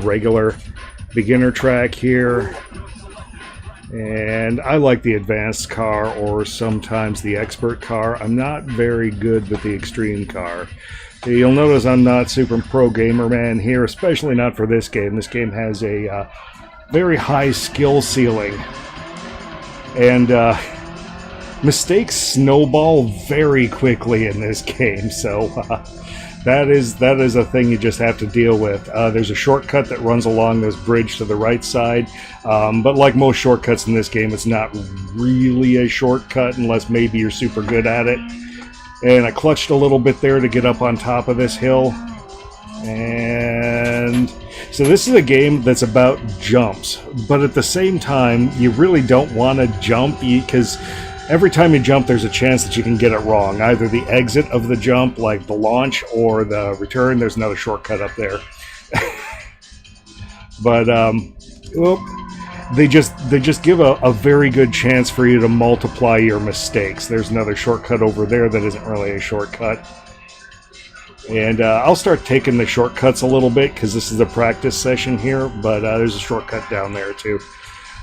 regular beginner track here. And I like the advanced car or sometimes the expert car. I'm not very good with the extreme car. You'll notice I'm not super pro gamer man here, especially not for this game. This game has a very high skill ceiling. And mistakes snowball very quickly in this game, so that is a thing you just have to deal with. There's a shortcut that runs along this bridge to the right side, but like most shortcuts in this game, it's not really a shortcut unless maybe you're super good at it. And I clutched a little bit there to get up on top of this hill. And so this is a game that's about jumps, but at the same time, you really don't want to jump because every time you jump, there's a chance that you can get it wrong. Either the exit of the jump, like the launch, or the return. There's another shortcut up there. But, well, they just give a very good chance for you to multiply your mistakes. There's another shortcut over there that isn't really a shortcut. And I'll start taking the shortcuts a little bit, because this is a practice session here, but there's a shortcut down there, too.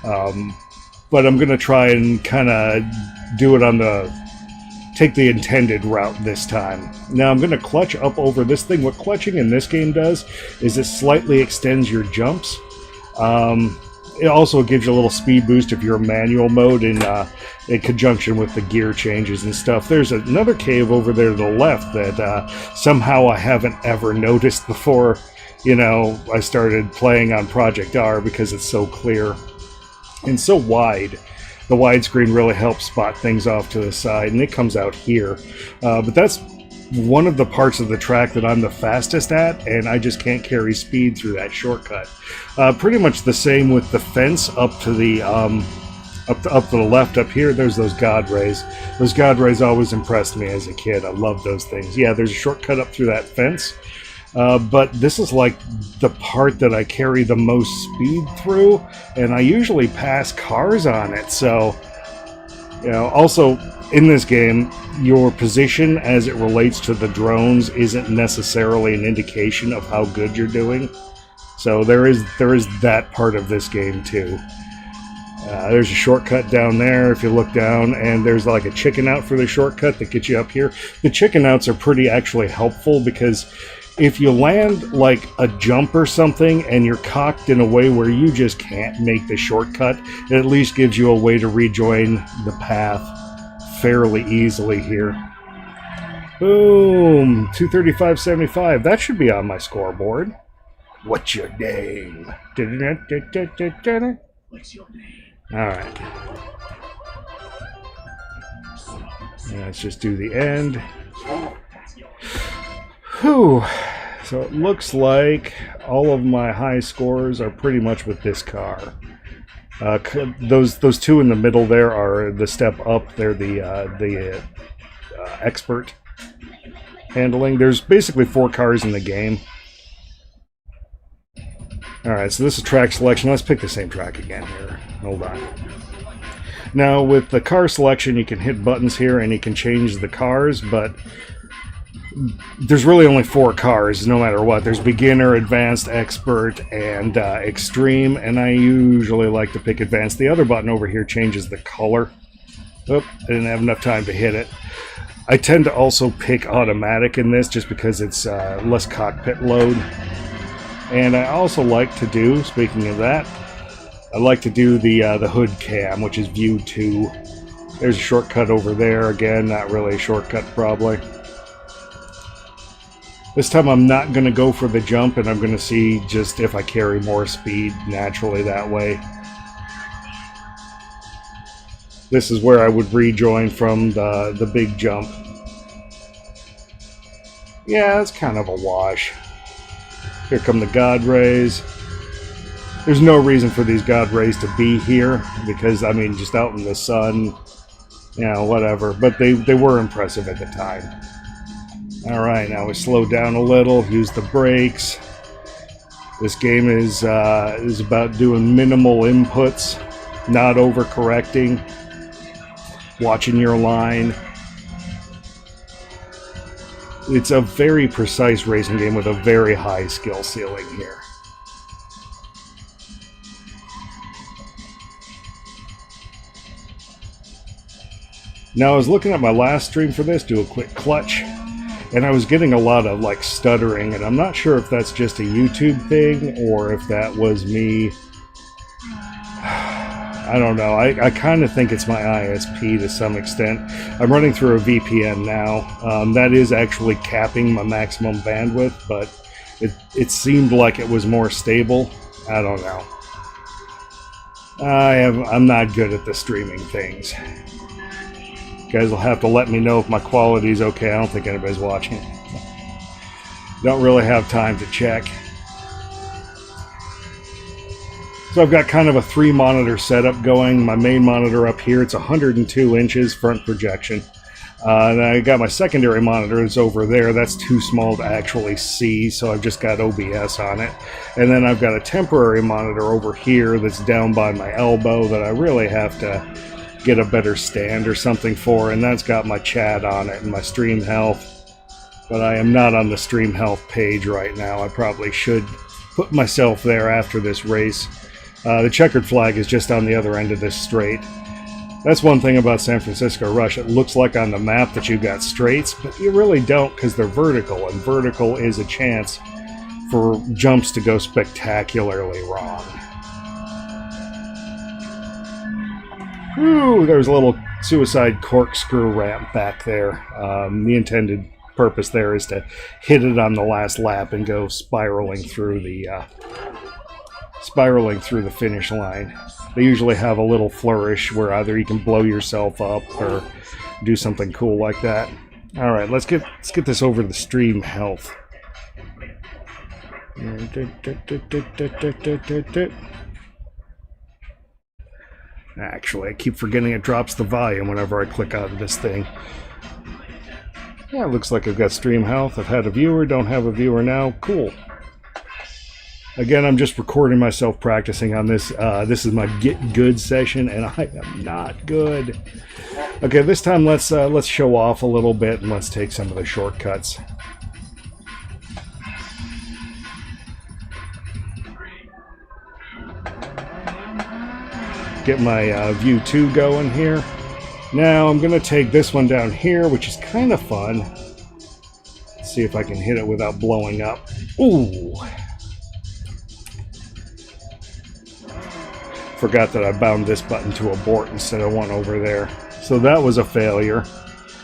But I'm going to try and kind of do it take the intended route this time. Now I'm going to clutch up over this thing. What clutching in this game does is it slightly extends your jumps. It also gives you a little speed boost if you're in manual mode in conjunction with the gear changes and stuff. There's another cave over there to the left that somehow I haven't ever noticed before, you know, I started playing on ProjectR, because it's so clear and so wide. The widescreen really helps spot things off to the side, and it comes out here. But that's one of the parts of the track that I'm the fastest at, and I just can't carry speed through that shortcut. Pretty much the same with the fence up to the up to the left up here. There's those God rays. Those God rays always impressed me as a kid. I love those things. Yeah, there's a shortcut up through that fence. But this is like the part that I carry the most speed through, and I usually pass cars on it. So, you know, also in this game, your position as it relates to the drones isn't necessarily an indication of how good you're doing. So there is that part of this game too. There's a shortcut down there if you look down, and there's like a chicken out for the shortcut that gets you up here. The chicken outs are pretty actually helpful, because if you land like a jump or something and you're cocked in a way where you just can't make the shortcut, it at least gives you a way to rejoin the path fairly easily here. Boom! 235.75. That should be on my scoreboard. What's your name? What's your name? Alright. Let's just do the end. Whew. So it looks like all of my high scores are pretty much with this car. Those two in the middle there are the step up. They're the expert handling. There's basically 4 cars in the game. Alright, so this is track selection. Let's pick the same track again here. Hold on. Now, with the car selection, you can hit buttons here and you can change the cars, but there's really only 4 cars, no matter what. There's beginner, advanced, expert, and extreme, and I usually like to pick advanced. The other button over here changes the color. Oh, I didn't have enough time to hit it. I tend to also pick automatic in this just because it's less cockpit load. And I also like to do, speaking of that, I like to do the hood cam, which is view 2. There's a shortcut over there. Again, not really a shortcut probably. This time I'm not going to go for the jump, and I'm going to see just if I carry more speed naturally that way. This is where I would rejoin from the big jump. Yeah, it's kind of a wash. Here come the God rays. There's no reason for these God rays to be here, because, I mean, just out in the sun, you know, whatever. But they were impressive at the time. Alright, now we slow down a little, use the brakes. This game is about doing minimal inputs, not overcorrecting, watching your line. It's a very precise racing game with a very high skill ceiling here. Now, I was looking at my last stream for this, do a quick clutch, and I was getting a lot of like stuttering, and I'm not sure if that's just a YouTube thing or if that was me. I don't know. I kind of think it's my ISP to some extent. I'm running through a VPN now. That is actually capping my maximum bandwidth, but it seemed like it was more stable. I don't know. I'm not good at the streaming things. You guys will have to let me know if my quality's okay. I don't think anybody's watching. Don't really have time to check. So I've got kind of a 3-monitor setup going. My main monitor up here, it's 102 inches front projection. And I got my secondary monitor is over there. That's too small to actually see, so I've just got OBS on it. And then I've got a temporary monitor over here that's down by my elbow that I really have to get a better stand or something for, and that's got my chat on it and my stream health. But I am not on the stream health page right now. I probably should put myself there after this race. The checkered flag is just on the other end of this straight. That's one thing about San Francisco Rush. It looks like on the map that you've got straights, but you really don't because they're vertical, and vertical is a chance for jumps to go spectacularly wrong. Ooh, there's a little suicide corkscrew ramp back there. The intended purpose there is to hit it on the last lap and go spiraling through the finish line. They usually have a little flourish where either you can blow yourself up or do something cool like that. All right, let's get this over to the stream health. Actually, I keep forgetting it drops the volume whenever I click on this thing. Yeah, it looks like I've got stream health. I've had a viewer, don't have a viewer now. Cool. Again, I'm just recording myself practicing on this. This is my get good session, and I am not good. Okay, this time let's show off a little bit and let's take some of the shortcuts. Get my view 2 going here. Now I'm going to take this one down here, which is kind of fun. Let's see if I can hit it without blowing up. Ooh! Forgot that I bound this button to abort instead of one over there. So that was a failure.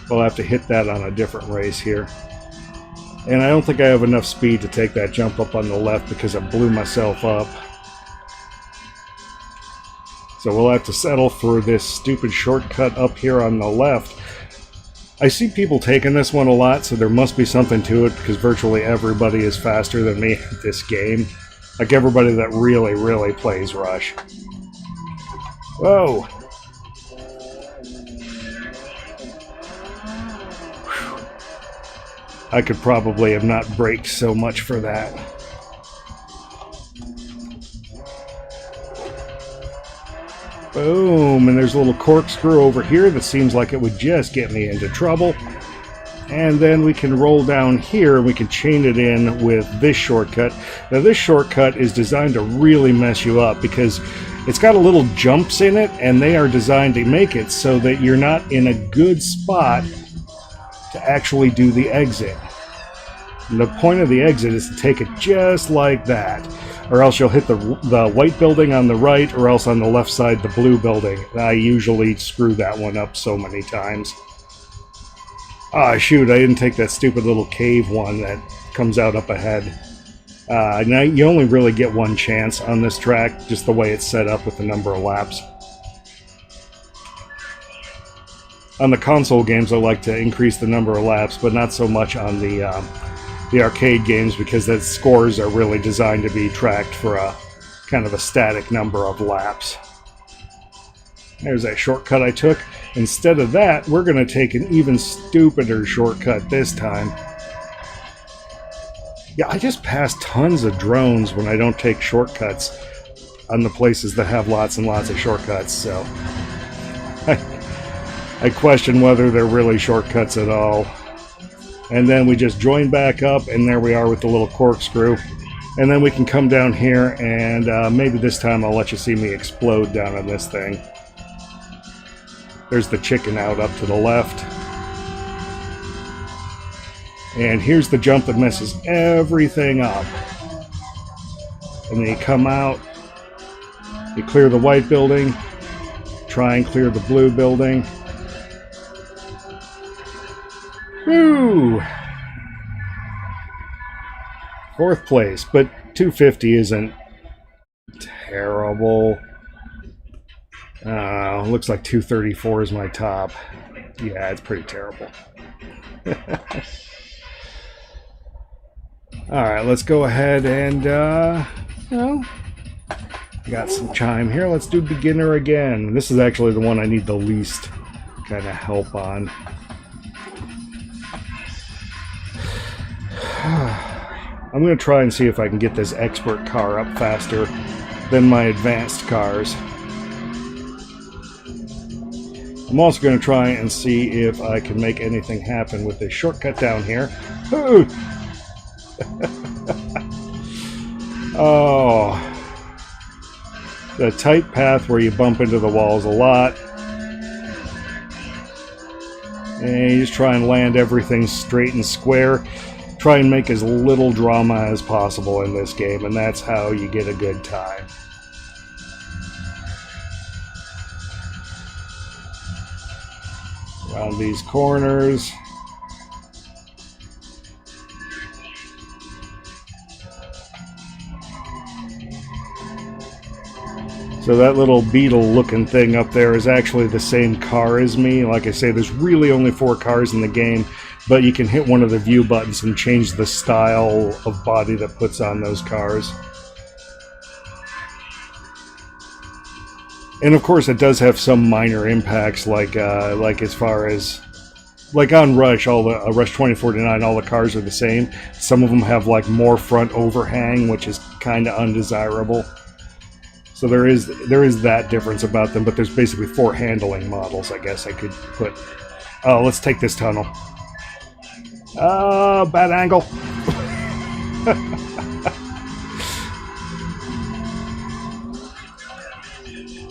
We'll have to hit that on a different race here. And I don't think I have enough speed to take that jump up on the left because I blew myself up. So we'll have to settle for this stupid shortcut up here on the left. I see people taking this one a lot, so there must be something to it because virtually everybody is faster than me at this game. Like everybody that really, really plays Rush. Whoa! Whew. I could probably have not braked so much for that. Boom! And there's a little corkscrew over here that seems like it would just get me into trouble. And then we can roll down here and we can chain it in with this shortcut. Now this shortcut is designed to really mess you up because it's got a little jumps in it, and they are designed to make it so that you're not in a good spot to actually do the exit. And the point of the exit is to take it just like that, or else you'll hit the white building on the right, or else on the left side the blue building. I usually screw that one up so many times. Ah, shoot, I didn't take that stupid little cave one that comes out up ahead. Now you only really get one chance on this track, just the way it's set up with the number of laps. On the console games, I like to increase the number of laps, but not so much on the arcade games because the scores are really designed to be tracked for a kind of a static number of laps. There's that shortcut I took. Instead of that, we're going to take an even stupider shortcut this time. Yeah, I just pass tons of drones when I don't take shortcuts on the places that have lots and lots of shortcuts, so I question whether they're really shortcuts at all. And then we just join back up, and there we are with the little corkscrew. And then we can come down here, and maybe this time I'll let you see me explode down on this thing. There's the chicken out up to the left. And here's the jump that messes everything up. And then you come out, you clear the white building, try and clear the blue building. Woo! 4th place, but 250 isn't terrible. Looks like 234 is my top. Yeah, it's pretty terrible. Alright, let's go ahead and, got some time here. Let's do beginner again. This is actually the one I need the least kind of help on. I'm going to try and see if I can get this expert car up faster than my advanced cars. I'm also going to try and see if I can make anything happen with this shortcut down here. Oh, the tight path where you bump into the walls a lot. And you just try and land everything straight and square. Try and make as little drama as possible in this game, and that's how you get a good time. Around these corners. So that little beetle looking thing up there is actually the same car as me. Like I say, there's really only 4 cars in the game, but you can hit one of the view buttons and change the style of body that puts on those cars. And of course it does have some minor impacts, like as far as, like on Rush, all the Rush 2049, all the cars are the same. Some of them have like more front overhang, which is kind of undesirable. So there is that difference about them, but there's basically 4 handling models, I guess I could put. Oh, let's take this tunnel. Bad angle.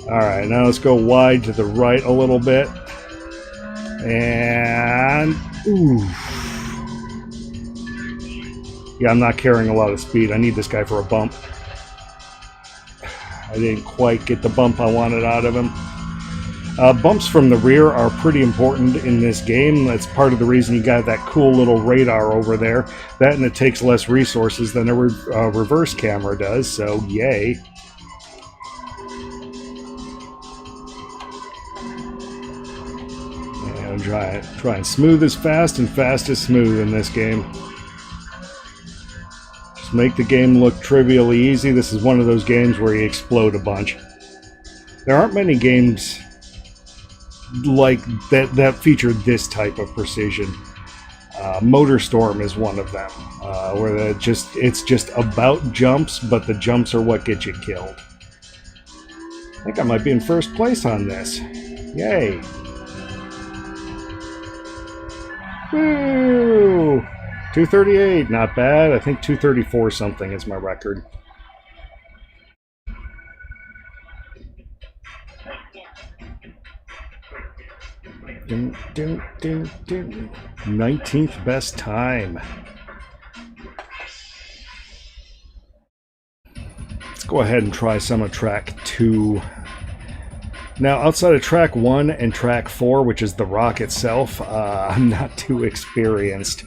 Alright, now let's go wide to the right a little bit. And... ooh. Yeah, I'm not carrying a lot of speed. I need this guy for a bump. I didn't quite get the bump I wanted out of him. Bumps from the rear are pretty important in this game. That's part of the reason you got that cool little radar over there. That, and it takes less resources than a reverse camera does, so yay. And try and smooth as fast and fast as smooth in this game. Just make the game look trivially easy. This is one of those games where you explode a bunch. There aren't many games like that feature this type of precision. MotorStorm is one of them, where it's just about jumps, but the jumps are what get you killed. I think I might be in first place on this. Yay! Woo! 238, not bad. I think 234 something is my record. Dun, dun, dun, dun. 19th best time. Let's go ahead and try some of track 2. Now, outside of track 1 and track 4, which is the rock itself, I'm not too experienced.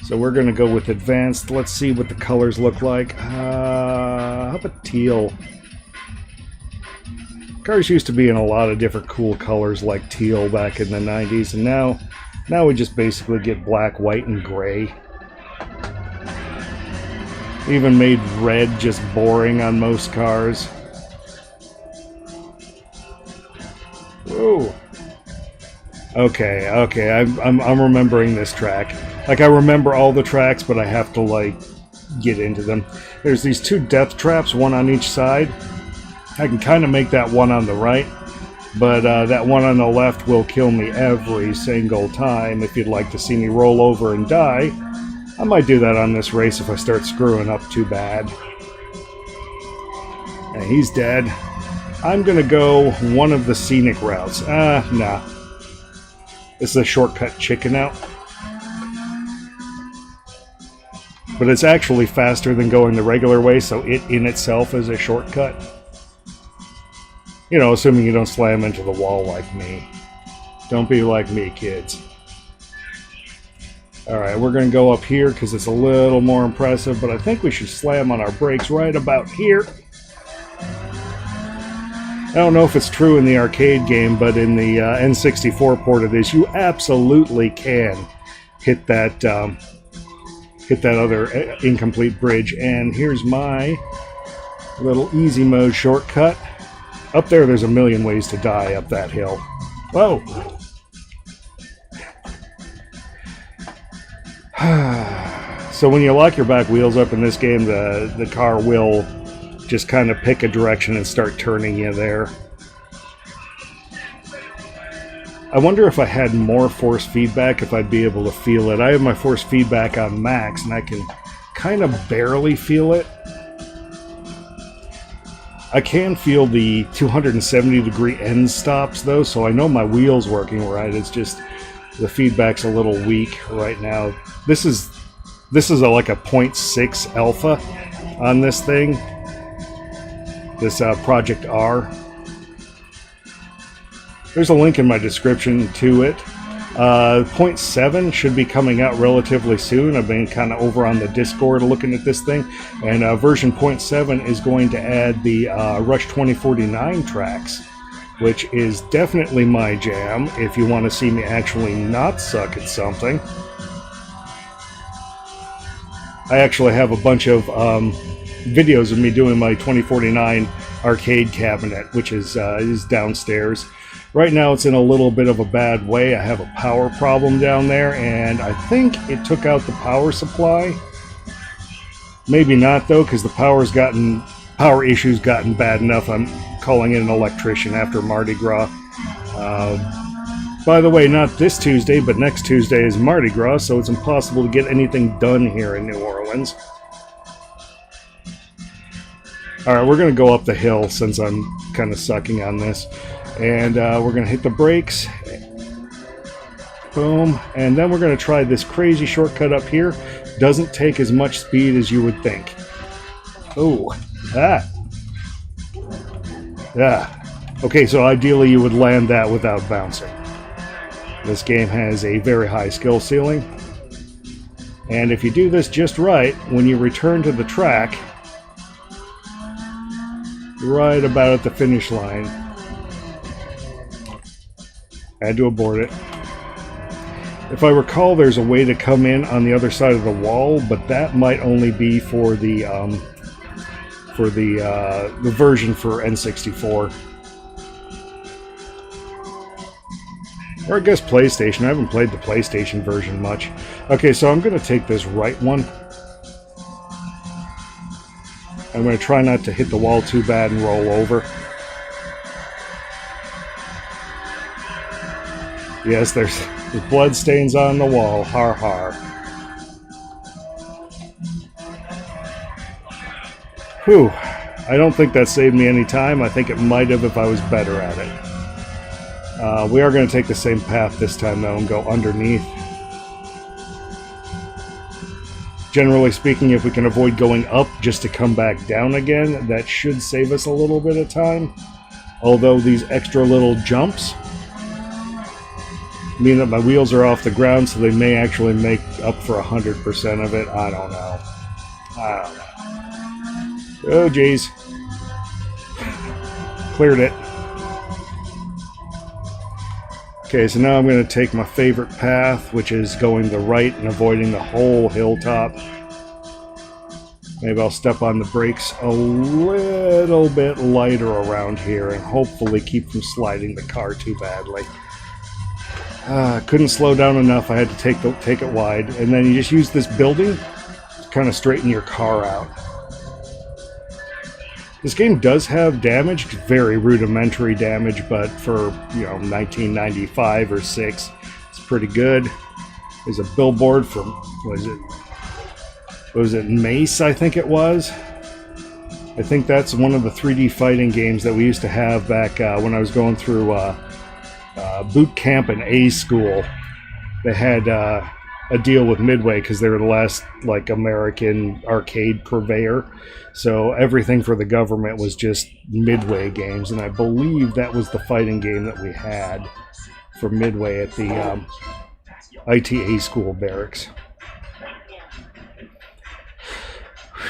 So we're going to go with advanced. Let's see what the colors look like. How about teal? Cars used to be in a lot of different cool colors like teal back in the 90s, and now we just basically get black, white, and gray. Even made red just boring on most cars. Whoa. Okay, I'm remembering this track. Like, I remember all the tracks, but I have to, like, get into them. There's these 2 death traps, one on each side. I can kind of make that one on the right, but that one on the left will kill me every single time. If you'd like to see me roll over and die, I might do that on this race if I start screwing up too bad. And he's dead. I'm going to go one of the scenic routes. Nah. This is a shortcut chicken out. But it's actually faster than going the regular way, so it in itself is a shortcut. You know, assuming you don't slam into the wall like me. Don't be like me, kids. Alright, we're going to go up here because it's a little more impressive, but I think we should slam on our brakes right about here. I don't know if it's true in the arcade game, but in the N64 port of this, you absolutely can hit that other incomplete bridge. And here's my little easy mode shortcut. Up there's a million ways to die up that hill. Whoa! So when you lock your back wheels up in this game, the car will just kind of pick a direction and start turning you there. I wonder if I had more force feedback, if I'd be able to feel it. I have my force feedback on max, and I can kind of barely feel it. I can feel the 270-degree end stops, though, so I know my wheel's working right. It's just the feedback's a little weak right now. This is like a 0.6 alpha on this thing. This ProjectR. There's a link in my description to it. 0.7 should be coming out relatively soon. I've been kind of over on the Discord looking at this thing. And version 0.7 is going to add the Rush 2049 tracks, which is definitely my jam if you want to see me actually not suck at something. I actually have a bunch of videos of me doing my 2049 arcade cabinet, which is downstairs. Right now it's in a little bit of a bad way. I have a power problem down there, and I think it took out the power supply. Maybe not though, because the power issue's gotten bad enough. I'm calling in an electrician after Mardi Gras. By the way, not this Tuesday, but next Tuesday is Mardi Gras, so it's impossible to get anything done here in New Orleans. Alright, we're going to go up the hill since I'm kind of sucking on this. And we're going to hit the brakes. Boom. And then we're going to try this crazy shortcut up here. Doesn't take as much speed as you would think. Oh, that. Yeah. Okay, so ideally you would land that without bouncing. This game has a very high skill ceiling. And if you do this just right, when you return to the track, right about at the finish line, I had to abort it. If I recall, there's a way to come in on the other side of the wall, but that might only be for the version for N64. Or I guess PlayStation. I haven't played the PlayStation version much. Okay, so I'm going to take this right one. I'm going to try not to hit the wall too bad and roll over. Yes, there's blood stains on the wall. Har har. Whew. I don't think that saved me any time. I think it might have if I was better at it. We are going to take the same path this time, though, and go underneath. Generally speaking, if we can avoid going up just to come back down again, that should save us a little bit of time. Although these extra little jumps mean that my wheels are off the ground, so they may actually make up for 100% of it. I don't know. Oh, jeez. Cleared it. Okay, so now I'm going to take my favorite path, which is going the right and avoiding the whole hilltop. Maybe I'll step on the brakes a little bit lighter around here and hopefully keep from sliding the car too badly. Couldn't slow down enough. I had to take it wide. And then you just use this building to kind of straighten your car out. This game does have damage, very rudimentary damage, but for, 1995 or 6, it's pretty good. There's a billboard from, what was it Mace, I think it was. I think that's one of the 3D fighting games that we used to have back when I was going through boot camp and A school. They had a deal with Midway because they were the last like American arcade purveyor. So everything for the government was just Midway games, and I believe that was the fighting game that we had for Midway at the ITA school barracks.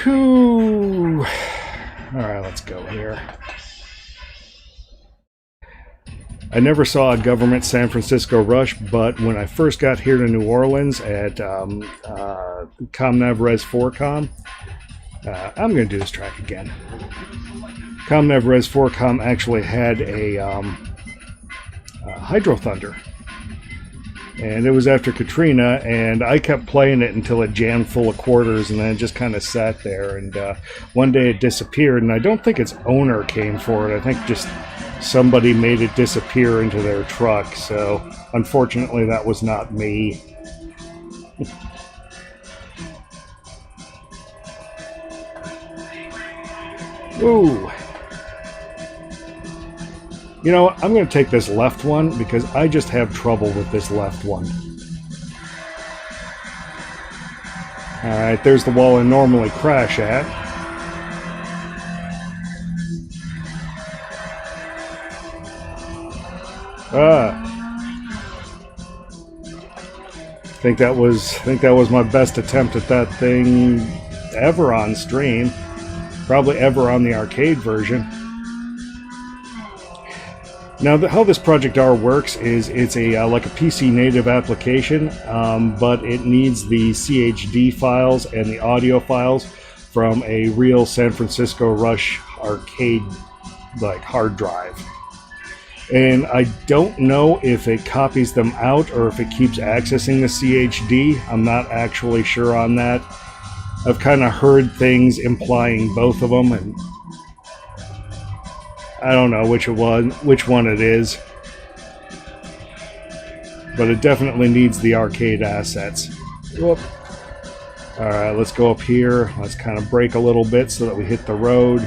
Whew. All right, let's go here. I never saw a government San Francisco rush, but when I first got here to New Orleans at ComNav Res 4Com, I'm going to do this track again. ComNav Res 4Com actually had a Hydro Thunder, and it was after Katrina, and I kept playing it until it jammed full of quarters, and then it just kind of sat there, and one day it disappeared, and I don't think its owner came for it. I think just somebody made it disappear into their truck, so unfortunately that was not me. Ooh. You know, I'm going to take this left one because I just have trouble with this left one. Alright, there's the wall I normally crash at. I think that was my best attempt at that thing ever on stream. Probably ever on the arcade version. Now, how this ProjectR works is it's a like a PC native application, but it needs the CHD files and the audio files from a real San Francisco Rush arcade like hard drive. And I don't know if it copies them out or if it keeps accessing the CHD. I'm not actually sure on that. I've kind of heard things implying both of them, and I don't know which one it is. But it definitely needs the arcade assets. Whoop. Alright, let's go up here. Let's kind of brake a little bit so that we hit the road.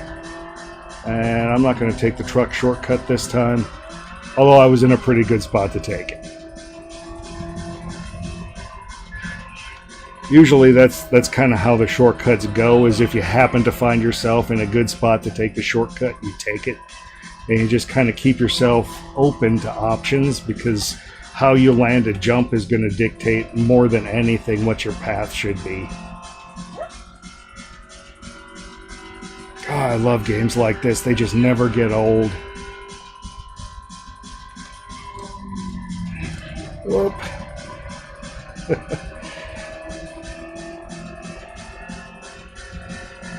And I'm not going to take the truck shortcut this time, although I was in a pretty good spot to take it. Usually that's kind of how the shortcuts go, is if you happen to find yourself in a good spot to take the shortcut, you take it. And you just kind of keep yourself open to options, because how you land a jump is going to dictate more than anything what your path should be. Oh, I love games like this. They just never get old. Whoop.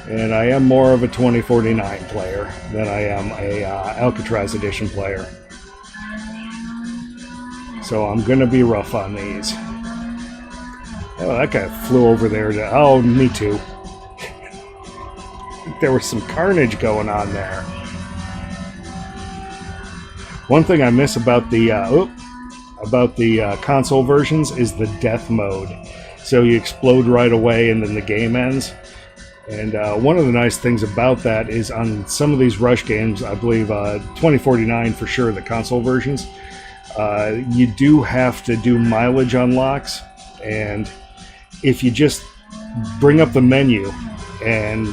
And I am more of a 2049 player than I am a Alcatraz Edition player. So I'm going to be rough on these. Oh, that guy flew over there to... Oh, me too. There was some carnage going on there. One thing I miss about the console versions is the death mode. So you explode right away and then the game ends. And one of the nice things about that is on some of these Rush games, I believe 2049 for sure, the console versions, you do have to do mileage unlocks. And if you just bring up the menu and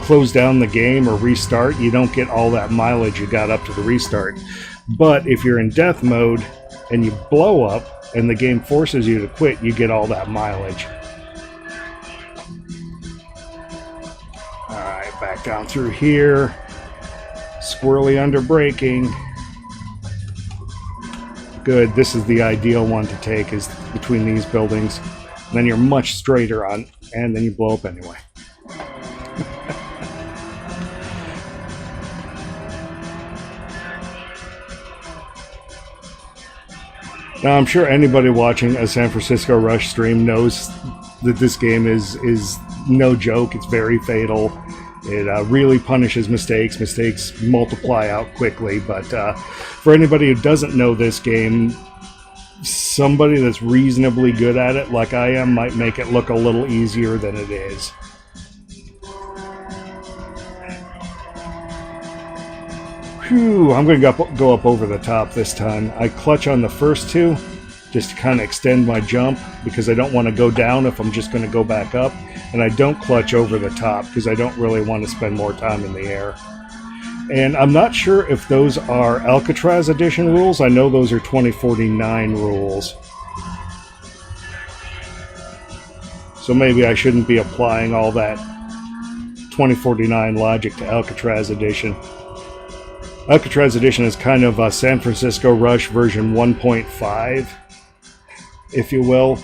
close down the game or restart, you don't get all that mileage you got up to the restart. But if you're in death mode and you blow up and the game forces you to quit, you get all that mileage. Alright, back down through here. Squirrely under braking. Good, this is the ideal one to take, is between these buildings. And then you're much straighter on, and then you blow up anyway. Now, I'm sure anybody watching a San Francisco Rush stream knows that this game is no joke. It's very fatal. It really punishes mistakes. Mistakes multiply out quickly. But for anybody who doesn't know this game, somebody that's reasonably good at it, like I am, might make it look a little easier than it is. Whew, I'm going to go up over the top this time. I clutch on the first two just to kind of extend my jump because I don't want to go down if I'm just going to go back up. And I don't clutch over the top because I don't really want to spend more time in the air. And I'm not sure if those are Alcatraz Edition rules. I know those are 2049 rules. So maybe I shouldn't be applying all that 2049 logic to Alcatraz Edition. Alcatraz Edition is kind of a San Francisco Rush version 1.5, if you will.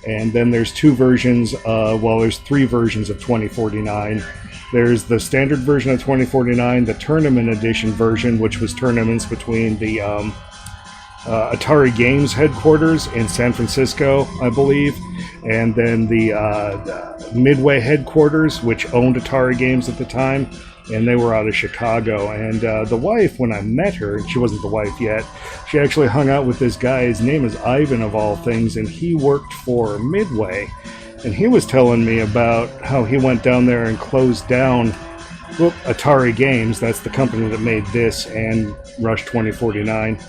And then there's two versions, there's three versions of 2049. There's the standard version of 2049, the tournament edition version, which was tournaments between the Atari Games headquarters in San Francisco, I believe, and then the Midway headquarters, which owned Atari Games at the time, and they were out of Chicago. And the wife, when I met her, she wasn't the wife yet, she actually hung out with this guy. His name is Ivan, of all things, and he worked for Midway. And he was telling me about how he went down there and closed down Atari Games. That's the company that made this and Rush 2049.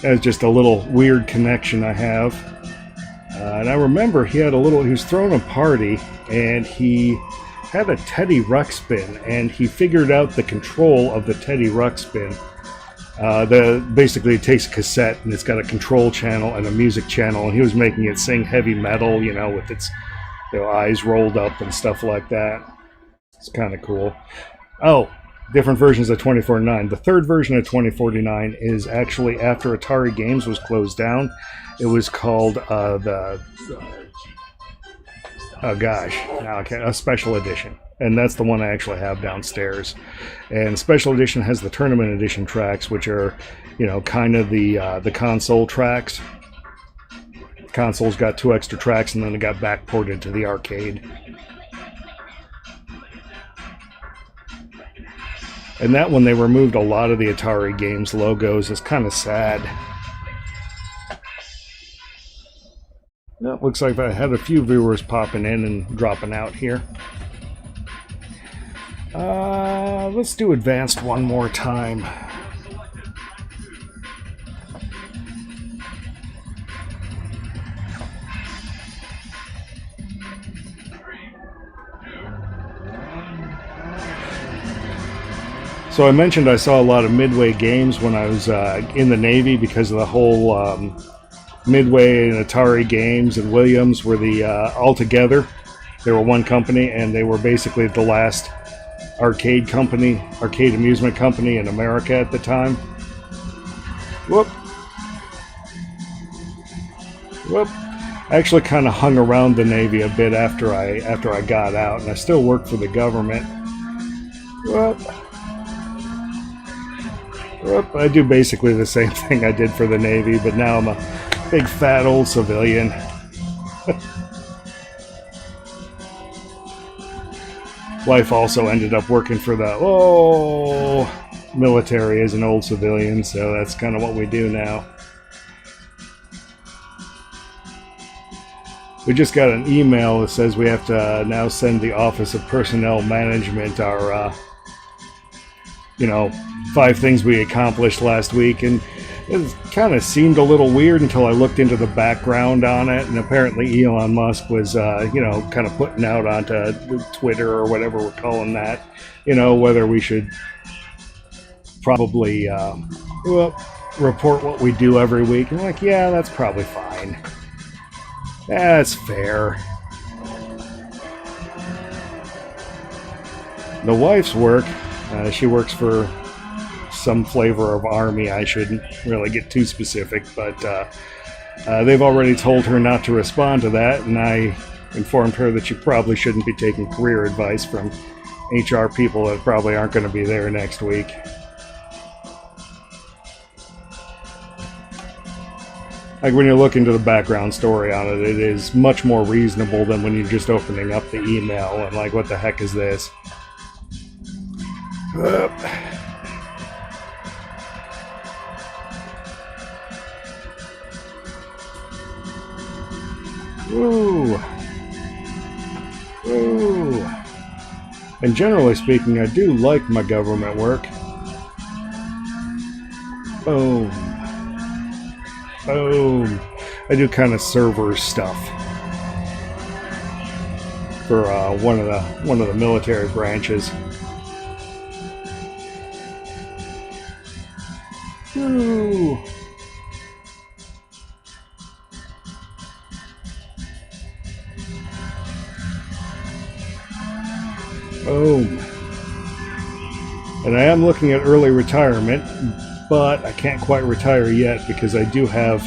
That's just a little weird connection I have. And I remember he was throwing a party and he had a Teddy Ruxpin, and he figured out the control of the Teddy Ruxpin. Basically it takes a cassette and it's got a control channel and a music channel, and he was making it sing heavy metal, with its eyes rolled up and stuff like that. It's kind of cool. Oh, different versions of 2049. The third version of 2049 is actually after Atari Games was closed down. It was called a special edition. And that's the one I actually have downstairs. And Special Edition has the Tournament Edition tracks, which are, kind of the console tracks. The console's got 2 extra tracks, and then it got backported to the arcade. And that one, they removed a lot of the Atari Games logos. It's kind of sad. Well, looks like I had a few viewers popping in and dropping out here. Let's do advanced one more time. So I mentioned I saw a lot of Midway games when I was in the Navy because of the whole Midway and Atari Games and Williams were all together. They were one company, and they were basically the last arcade amusement company in America at the time. Whoop. I actually kind of hung around the Navy a bit after I got out, and I still worked for the government. I do basically the same thing I did for the Navy, but now I'm a big fat old civilian. Wife also ended up working for the military as an old civilian, so that's kind of what we do now. We just got an email that says we have to now send the Office of Personnel Management our 5 things we accomplished last week, and it kind of seemed a little weird until I looked into the background on it, and apparently Elon Musk was, kind of putting out onto Twitter or whatever we're calling that, whether we should probably report what we do every week. And I'm like, yeah, that's probably fine. That's fair. The wife's work, she works for some flavor of army. I shouldn't really get too specific, but they've already told her not to respond to that, and I informed her that she probably shouldn't be taking career advice from HR people that probably aren't going to be there next week. Like, when you look into the background story on it, it is much more reasonable than when you're just opening up the email and like, what the heck is this? Woo! Woo! And generally speaking, I do like my government work. Boom. Boom. I do kind of server stuff for one of the military branches. Woo. Boom. And I am looking at early retirement, but I can't quite retire yet because I do have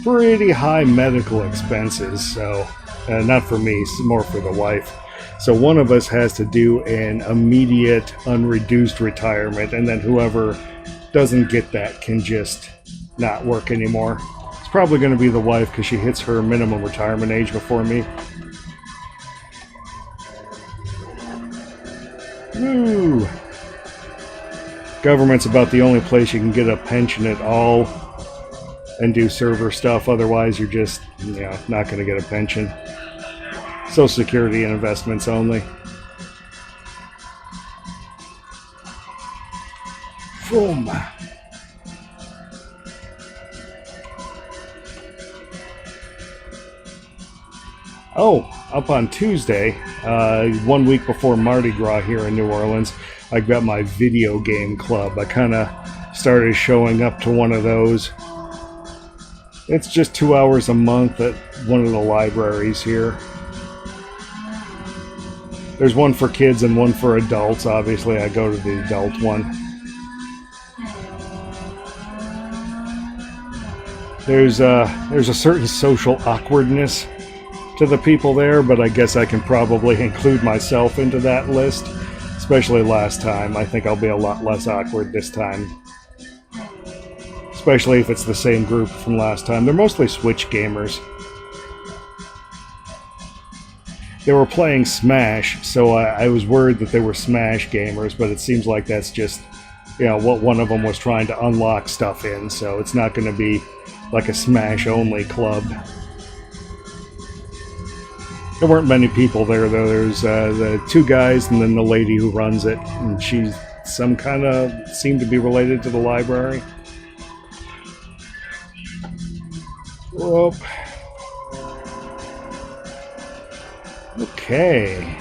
pretty high medical expenses. So, not for me, it's more for the wife. So one of us has to do an immediate unreduced retirement, and then whoever doesn't get that can just not work anymore. It's probably going to be the wife because she hits her minimum retirement age before me. Woo! Government's about the only place you can get a pension at all and do server stuff. Otherwise, you're just, not going to get a pension. Social Security and investments only. Boom. Oh, up on Tuesday, 1 week before Mardi Gras here in New Orleans, I got my video game club. I kind of started showing up to one of those. It's just 2 hours a month at one of the libraries here. There's one for kids and one for adults. Obviously, I go to the adult one. There's a certain social awkwardness to the people there, but I guess I can probably include myself into that list, especially last time. I think I'll be a lot less awkward this time, especially if it's the same group from last time. They're mostly Switch gamers. They were playing Smash, so I was worried that they were Smash gamers, but it seems like that's just, what one of them was trying to unlock stuff in, so it's not going to be like a Smash-only club. There weren't many people there, though. There's the two guys and then the lady who runs it, and she seemed to be related to the library. Whoop. Okay.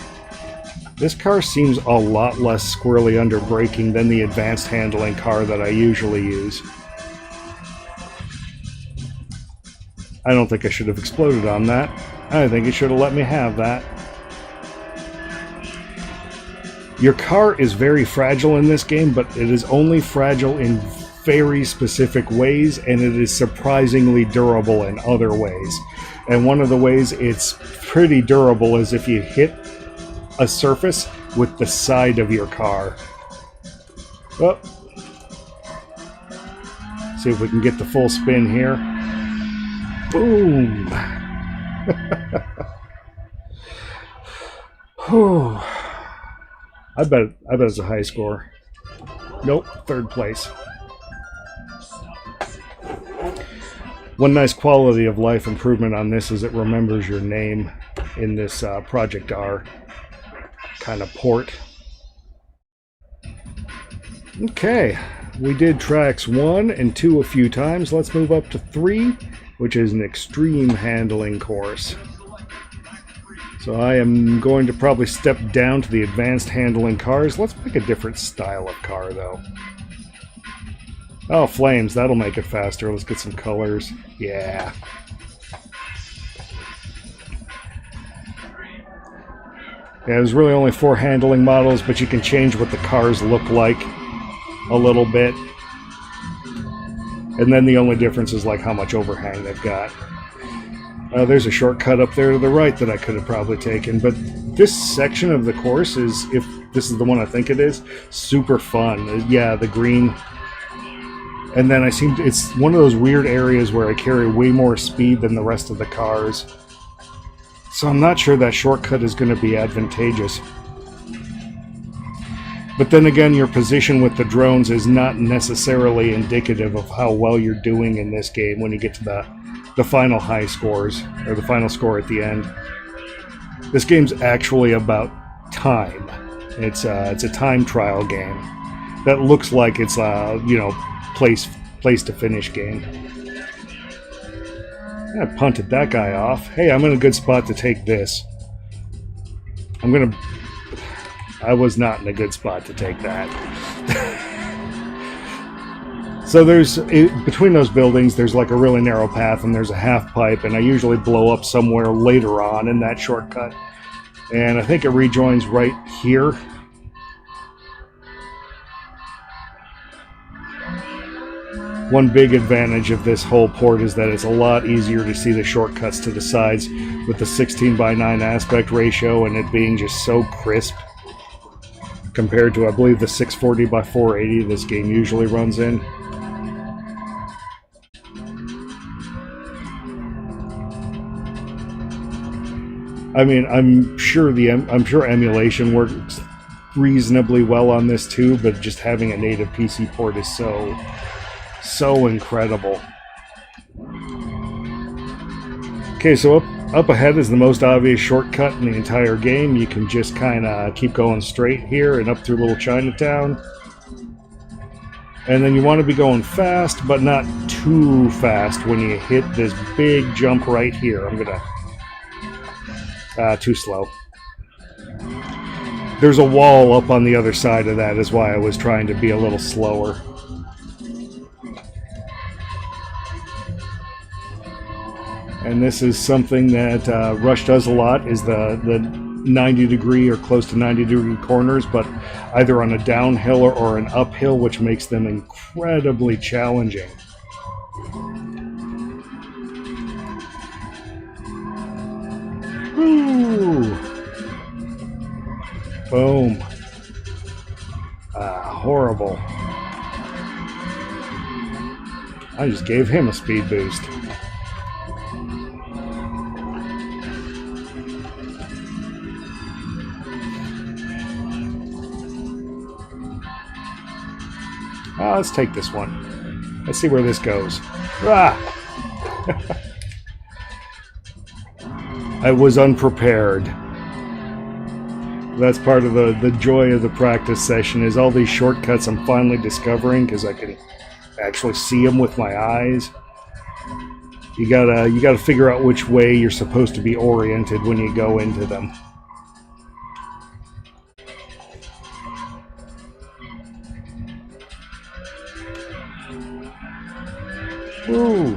This car seems a lot less squirrely under braking than the advanced handling car that I usually use. I don't think I should have exploded on that. I think it should have let me have that. Your car is very fragile in this game, but it is only fragile in very specific ways, and it is surprisingly durable in other ways. And one of the ways it's pretty durable is if you hit a surface with the side of your car. Oh. See if we can get the full spin here. Boom! Whew. I bet it's a high score. Nope, third place. One nice quality of life improvement on this is it remembers your name in this ProjectR kind of port. Okay, we did tracks 1 and 2 a few times. Let's move up to 3, which is an extreme handling course. So I am going to probably step down to the advanced handling cars. Let's pick a different style of car, though. Oh, flames. That'll make it faster. Let's get some colors. Yeah. Yeah, there's really only 4 handling models, but you can change what the cars look like a little bit. And then the only difference is like how much overhang they've got. There's a shortcut up there to the right that I could have probably taken, but this section of the course is, if this is the one I think it is, super fun. Yeah, the green. And then it's one of those weird areas where I carry way more speed than the rest of the cars. So I'm not sure that shortcut is going to be advantageous. But then again, your position with the drones is not necessarily indicative of how well you're doing in this game when you get to the final high scores, or the final score at the end. This game's actually about time, It's a time trial game that looks like it's you know, place to finish game. I punted that guy off. Hey, I'm in a good spot to take this. I was not in a good spot to take that. So between those buildings, there's like a really narrow path, and there's a half pipe, and I usually blow up somewhere later on in that shortcut. And I think it rejoins right here. One big advantage of this whole port is that it's a lot easier to see the shortcuts to the sides with the 16:9 aspect ratio and it being just so crisp compared to, I believe, the 640x480 this game usually runs in. I mean, I'm sure emulation works reasonably well on this too, but just having a native PC port is so incredible. Okay, so up ahead is the most obvious shortcut in the entire game. You can just kind of keep going straight here and up through Little Chinatown. And then you want to be going fast, but not too fast when you hit this big jump right here. I'm gonna... too slow. There's a wall up on the other side of that, is why I was trying to be a little slower. And this is something that Rush does a lot, is the 90 degree or close to 90 degree corners, but either on a downhill or an uphill, which makes them incredibly challenging. Woo! Boom. Horrible. I just gave him a speed boost. Let's take this one. Let's see where this goes. Ah! I was unprepared. That's part of the joy of the practice session, is all these shortcuts I'm finally discovering because I can actually see them with my eyes. You gotta figure out which way you're supposed to be oriented when you go into them. Ooh.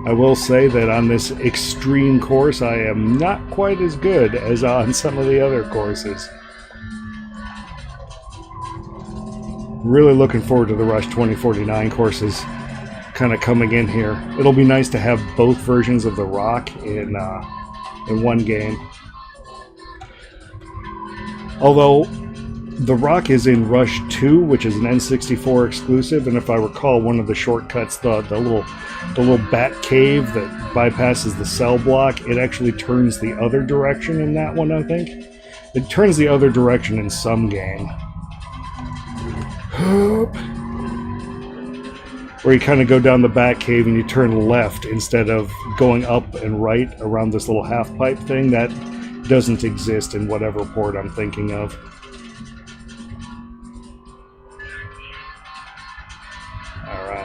I will say that on this extreme course, I am not quite as good as on some of the other courses. Really looking forward to the Rush 2049 courses kind of coming in here. It'll be nice to have both versions of the Rock in one game. Although the Rock is in Rush 2, which is an N64 exclusive, and if I recall, one of the shortcuts, the little bat cave that bypasses the cell block, it actually turns the other direction in that one, I think. It turns the other direction in some game. Where you kind of go down the bat cave and you turn left instead of going up and right around this little half pipe thing. That doesn't exist in whatever port I'm thinking of.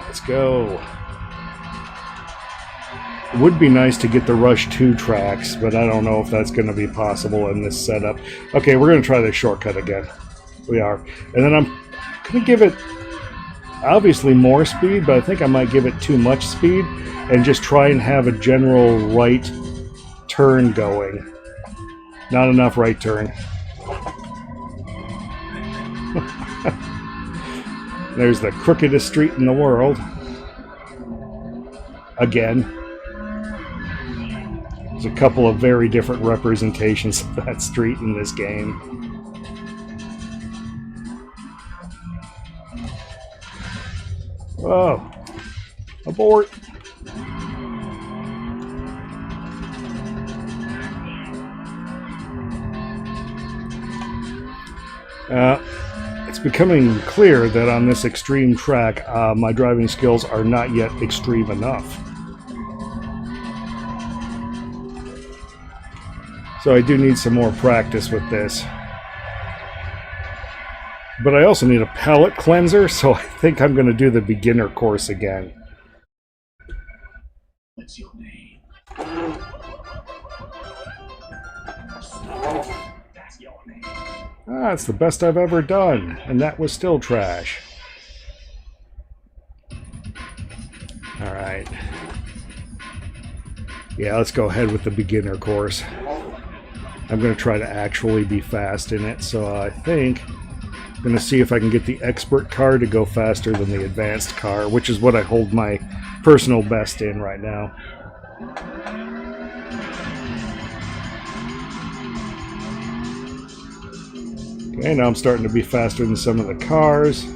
Let's go. It would be nice to get the Rush 2 tracks, but I don't know if that's going to be possible in this setup. Okay, we're going to try this shortcut again. We are. And then I'm going to give it, obviously, more speed, but I think I might give it too much speed and just try and have a general right turn going. Not enough right turn. There's the crookedest street in the world. Again. There's a couple of very different representations of that street in this game. Whoa. Abort. It's becoming clear that on this extreme track, my driving skills are not yet extreme enough. So I do need some more practice with this. But I also need a palate cleanser, so I think I'm going to do the beginner course again. What's your name? That's your name. Ah, it's the best I've ever done, and that was still trash. Alright. Yeah, let's go ahead with the beginner course. I'm going to try to actually be fast in it, so I think I'm going to see if I can get the expert car to go faster than the advanced car, which is what I hold my personal best in right now. Okay, now I'm starting to be faster than some of the cars.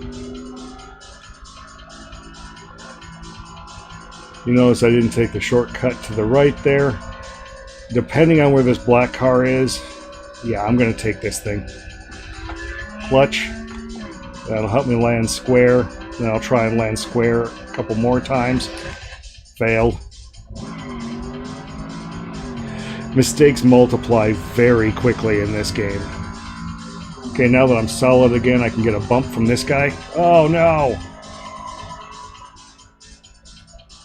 You notice I didn't take the shortcut to the right there. Depending on where this black car is, yeah, I'm going to take this thing. Clutch. That'll help me land square. Then I'll try and land square a couple more times. Failed. Mistakes multiply very quickly in this game. Okay, now that I'm solid again, I can get a bump from this guy. Oh no!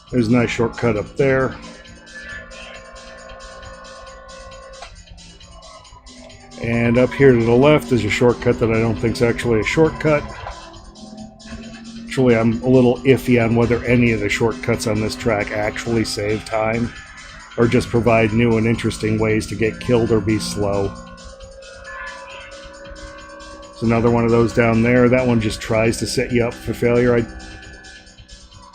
There's a nice shortcut up there. And up here to the left is a shortcut that I don't think is actually a shortcut. Actually, I'm a little iffy on whether any of the shortcuts on this track actually save time or just provide new and interesting ways to get killed or be slow. There's another one of those down there. That one just tries to set you up for failure. I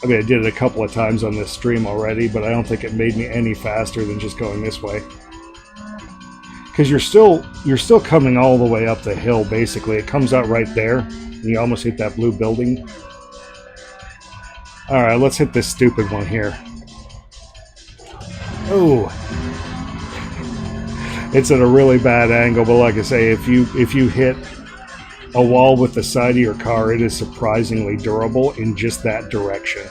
mean, I did it a couple of times on this stream already, but I don't think it made me any faster than just going this way. Because you're still coming all the way up the hill, basically. It comes out right there, and you almost hit that blue building. Alright, let's hit this stupid one here. Oh! It's at a really bad angle, but like I say, if you hit a wall with the side of your car, it is surprisingly durable in just that direction.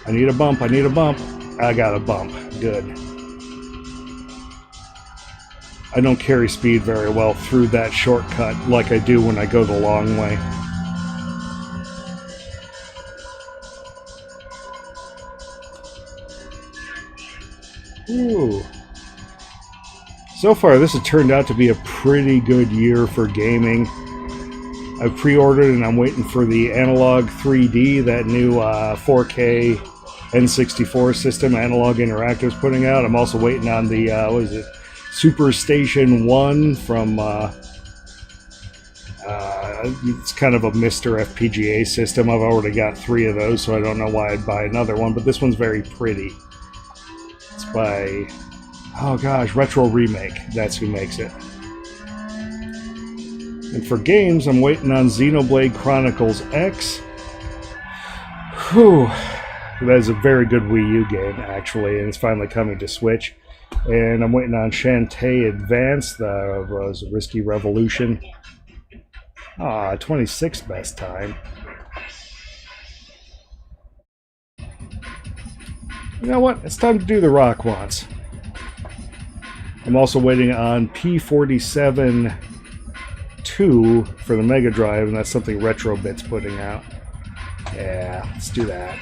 I need a bump, I need a bump. I got a bump. Good. I don't carry speed very well through that shortcut like I do when I go the long way. Ooh. So far, this has turned out to be a pretty good year for gaming. I've pre-ordered and I'm waiting for the Analog 3D, that new 4K N64 system Analog Interactive's putting out. I'm also waiting on the, what is it, Super Station 1 from, it's kind of a Mr. FPGA system. I've already got 3 of those, so I don't know why I'd buy another one, but this one's very pretty. It's by, oh gosh, Retro Remake. That's who makes it. And for games, I'm waiting on Xenoblade Chronicles X. Whew. That is a very good Wii U game, actually, and it's finally coming to Switch. And I'm waiting on Shantae Advance, that was Risky Revolution. Ah, 26th best time. You know what? It's time to do the rock once. I'm also waiting on P47 2 for the Mega Drive, and that's something Retrobit's putting out. Yeah, let's do that.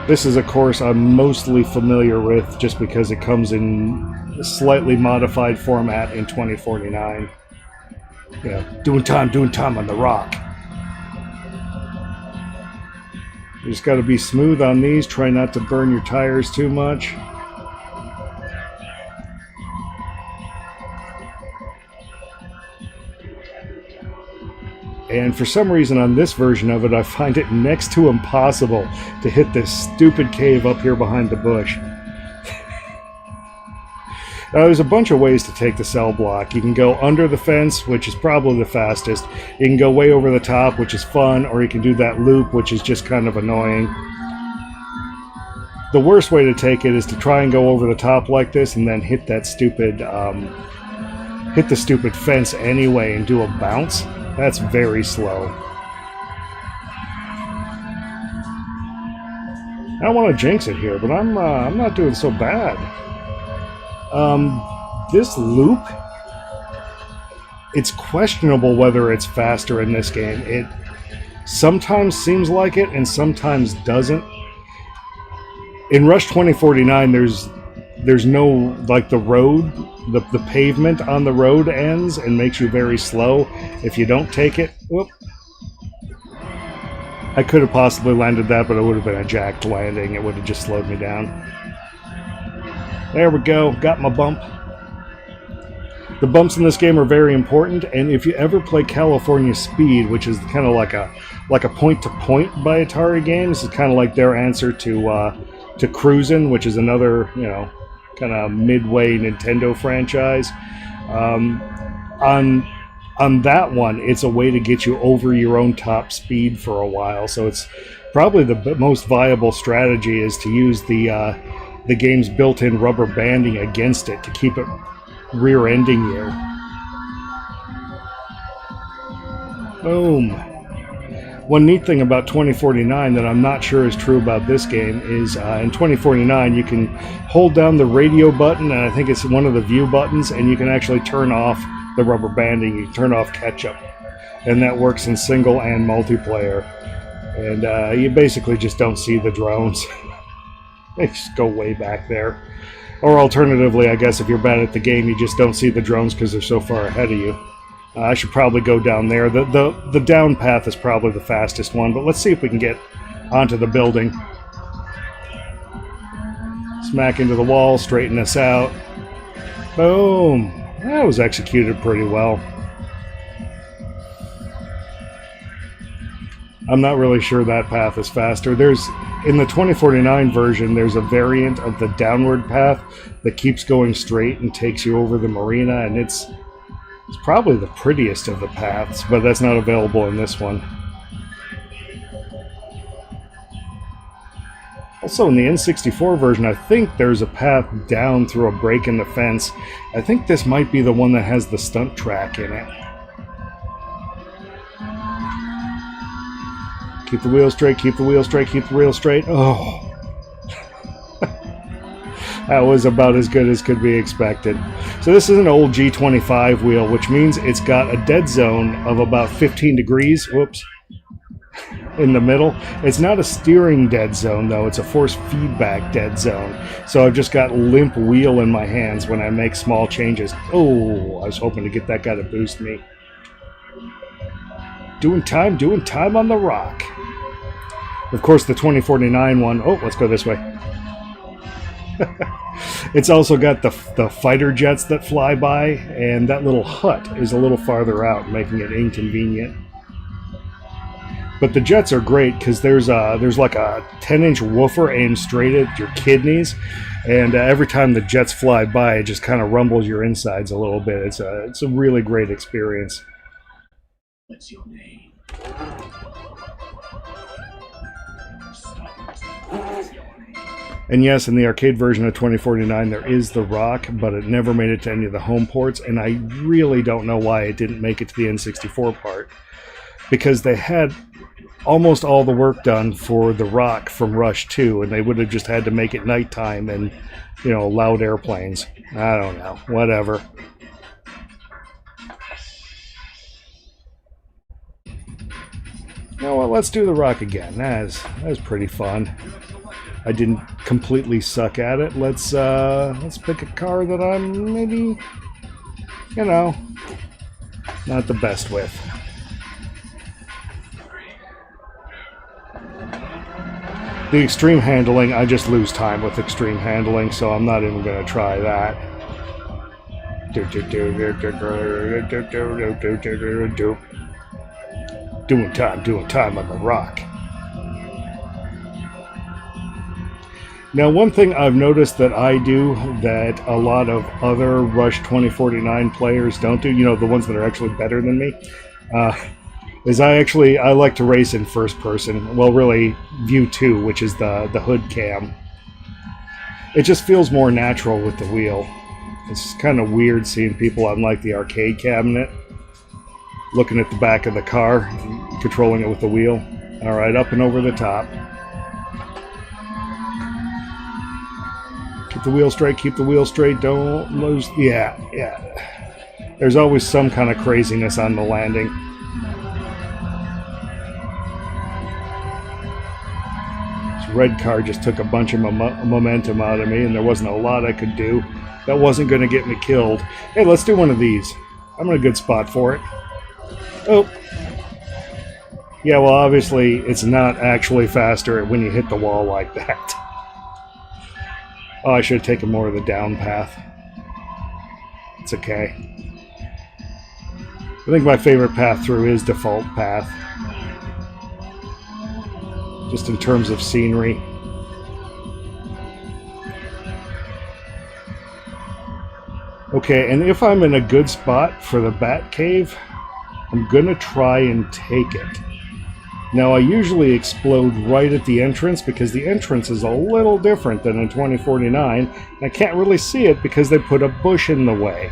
This is a course I'm mostly familiar with just because it comes in a slightly modified format in 2049. Yeah, doing time on the rock. You just got to be smooth on these, try not to burn your tires too much. And for some reason on this version of it, I find it next to impossible to hit this stupid cave up here behind the bush. Now, there's a bunch of ways to take the cell block. You can go under the fence, which is probably the fastest. You can go way over the top, which is fun, or you can do that loop, which is just kind of annoying. The worst way to take it is to try and go over the top like this and then hit that stupid, hit the stupid fence anyway and do a bounce. That's very slow. I don't want to jinx it here, but I'm not doing so bad. This loop, it's questionable whether it's faster in this game. It sometimes seems like it and sometimes doesn't. In Rush 2049, there's no, like, the road, the pavement on the road ends and makes you very slow if you don't take it. Whoop. I could have possibly landed that, but it would have been a jacked landing. It would have just slowed me down. There we go. Got my bump. The bumps in this game are very important, and if you ever play California Speed, which is kind of like a point-to-point by Atari games, it's kind of like their answer to Cruisin', which is another, you know, kind of midway Nintendo franchise. On that one, it's a way to get you over your own top speed for a while. So it's probably the most viable strategy is to use the game's built-in rubber banding against it to keep it rear-ending you. Boom. One neat thing about 2049 that I'm not sure is true about this game is in 2049 you can hold down the radio button, and I think it's one of the view buttons, and you can actually turn off the rubber banding. You can turn off catch-up, and that works in single and multiplayer. And you basically just don't see the drones. They just go way back there. Or alternatively, I guess if you're bad at the game, you just don't see the drones because they're so far ahead of you. I should probably go down there. The down path is probably the fastest one, but let's see if we can get onto the building. Smack into the wall, straighten this out. Boom! That was executed pretty well. I'm not really sure that path is faster. In the 2049 version, there's a variant of the downward path that keeps going straight and takes you over the marina, and it's probably the prettiest of the paths, but that's not available in this one. Also, in the N64 version, I think there's a path down through a break in the fence. I think this might be the one that has the stunt track in it. Keep the wheel straight, keep the wheel straight, keep the wheel straight. Oh. That was about as good as could be expected. So this is an old G25 wheel, which means it's got a dead zone of about 15 degrees. Whoops. In the middle. It's not a steering dead zone, though. It's a force feedback dead zone. So I've just got limp wheel in my hands when I make small changes. Oh, I was hoping to get that guy to boost me. Doing time on the rock. Of course, the 2049 one. Oh, let's go this way. It's also got the fighter jets that fly by, and that little hut is a little farther out, making it inconvenient. But the jets are great because there's like a 10-inch woofer aimed straight at your kidneys, and every time the jets fly by, it just kind of rumbles your insides a little bit. It's a really great experience. What's your name? And yes, in the arcade version of 2049, there is the rock, but it never made it to any of the home ports, and I really don't know why it didn't make it to the N64 part. Because they had almost all the work done for the rock from Rush 2, and they would have just had to make it nighttime and, you know, loud airplanes. I don't know. Whatever. You know what? Let's do the rock again. That was pretty fun. I didn't completely suck at it. Let's pick a car that I'm maybe, you know, not the best with. The extreme handling, I just lose time with extreme handling, so I'm not even going to try that. Doing time on the rock. Now, one thing I've noticed that I do that a lot of other Rush 2049 players don't do, you know, the ones that are actually better than me, is I like to race in first person. Well, really, view 2, which is the hood cam. It just feels more natural with the wheel. It's kind of weird seeing people on, like, the arcade cabinet. looking at the back of the car, controlling it with the wheel. All right, up and over the top. Keep the wheel straight, keep the wheel straight, don't lose. Yeah. There's always some kind of craziness on the landing. This red car just took a bunch of momentum out of me, and there wasn't a lot I could do. That wasn't going to get me killed. Hey, let's do one of these. I'm in a good spot for it. Oh. Yeah, well, obviously, it's not actually faster when you hit the wall like that. Oh, I should have taken more of the down path. It's okay. I think my favorite path through is default path. Just in terms of scenery. Okay, and if I'm in a good spot for the Bat Cave, I'm gonna try and take it. Now, I usually explode right at the entrance because the entrance is a little different than in 2049. I can't really see it because they put a bush in the way.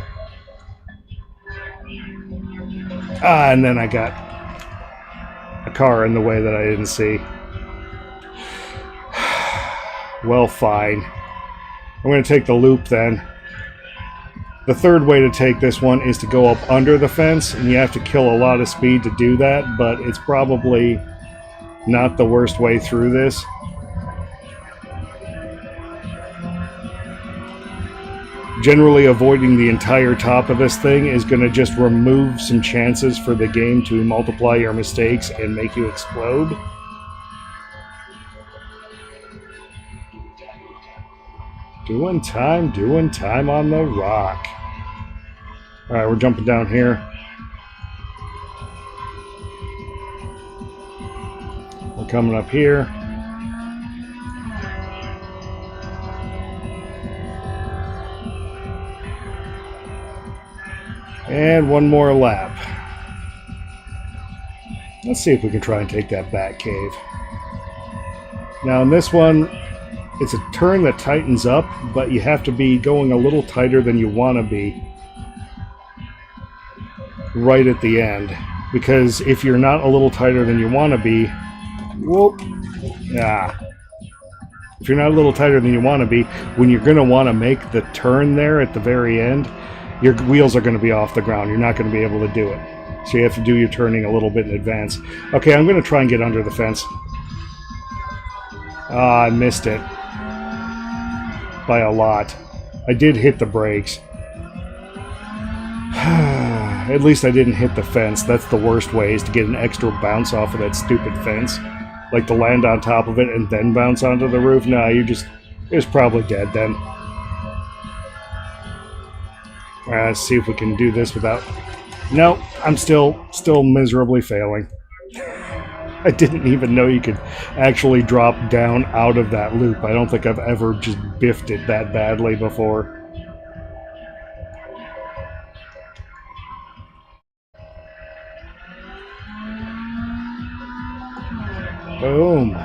And then I got a car in the way that I didn't see. Well, fine. I'm going to take the loop then. The third way to take this one is to go up under the fence, and you have to kill a lot of speed to do that, but it's probably not the worst way through this. Generally, avoiding the entire top of this thing is going to just remove some chances for the game to multiply your mistakes and make you explode. Doing time on the rock. Alright, we're jumping down here. We're coming up here. And one more lap. Let's see if we can try and take that Bat Cave. Now in this one, it's a turn that tightens up, but you have to be going a little tighter than you want to be right at the end. Because if you're not a little tighter than you want to be, whoop, if you're not a little tighter than you want to be, when you're going to want to make the turn there at the very end, your wheels are going to be off the ground. You're not going to be able to do it. So you have to do your turning a little bit in advance. Okay, I'm going to try and get under the fence. I missed it. By a lot. I did hit the brakes. At least I didn't hit the fence. That's the worst way, is to get an extra bounce off of that stupid fence. Like to land on top of it and then bounce onto the roof. Nah, it was probably dead then. Let's see if we can do this without... No, I'm still miserably failing. I didn't even know you could actually drop down out of that loop. I don't think I've ever just biffed it that badly before. Boom.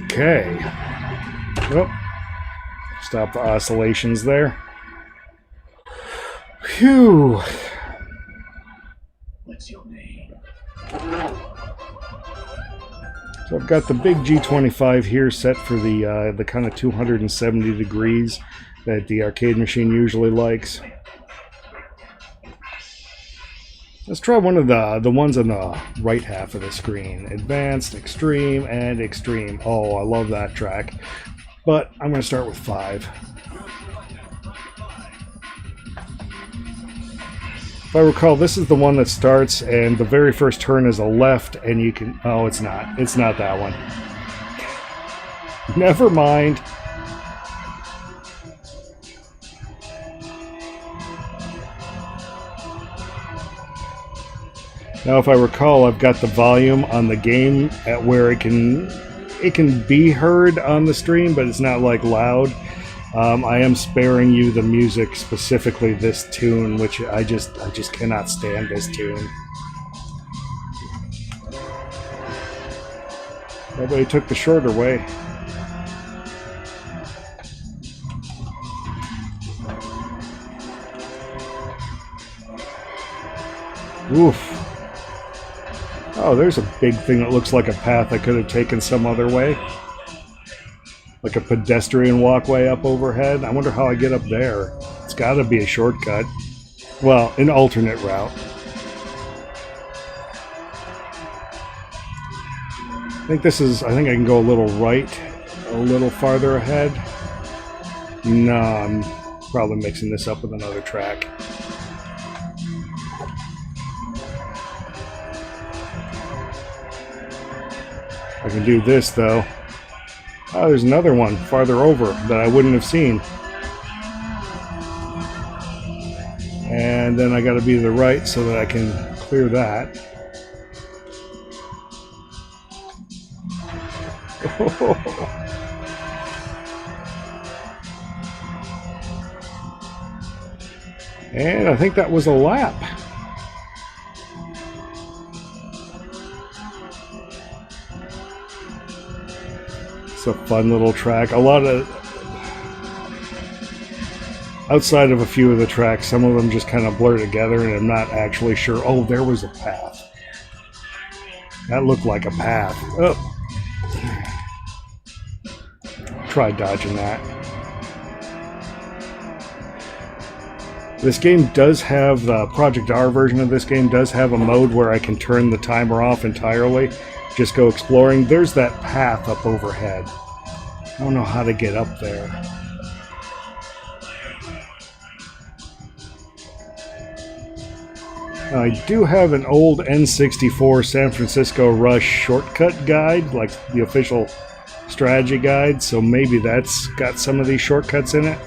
Okay. Oh. Stop the oscillations there. Phew. What's your name? So I've got the big G25 here set for the kind of 270 degrees that the arcade machine usually likes. Let's try one of the ones on the right half of the screen. Advanced, Extreme, and Extreme. Oh, I love that track. But I'm going to start with 5. If I recall, this is the one that starts, and the very first turn is a left, and you can... Oh, it's not. It's not that one. Never mind. Now, if I recall, I've got the volume on the game at where it can be heard on the stream, but it's not like loud. I am sparing you the music, specifically this tune, which I just cannot stand this tune. Nobody took the shorter way. Oof. Oh, there's a big thing that looks like a path I could have taken some other way. Like a pedestrian walkway up overhead. I wonder how I get up there. It's got to be a shortcut. Well, an alternate route. I think I can go a little right, a little farther ahead. No, I'm probably mixing this up with another track. I can do this though. Oh, there's another one farther over that I wouldn't have seen. And then I got to be to the right so that I can clear that. And I think that was a lap. It's a fun little track. A lot of... Outside of a few of the tracks, some of them just kind of blur together and I'm not actually sure. Oh, there was a path. That looked like a path. Oh. Try dodging that. This game does have, the ProjectR version of this game does have a mode where I can turn the timer off entirely. Just go exploring. There's that path up overhead. I don't know how to get up there. I do have an old N64 San Francisco Rush shortcut guide, like the official strategy guide, so maybe that's got some of these shortcuts in it.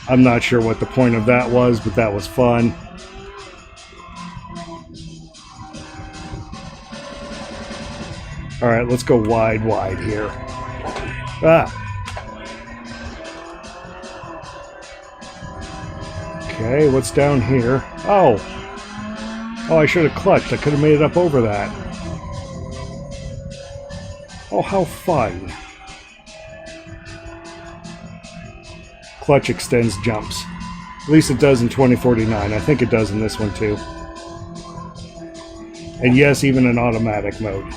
I'm not sure what the point of that was, but that was fun. Alright, let's go wide here. Ah! Okay, what's down here? Oh! Oh, I should have clutched. I could have made it up over that. Oh, how fun. Clutch extends jumps. At least it does in 2049. I think it does in this one too. And yes, even in automatic mode.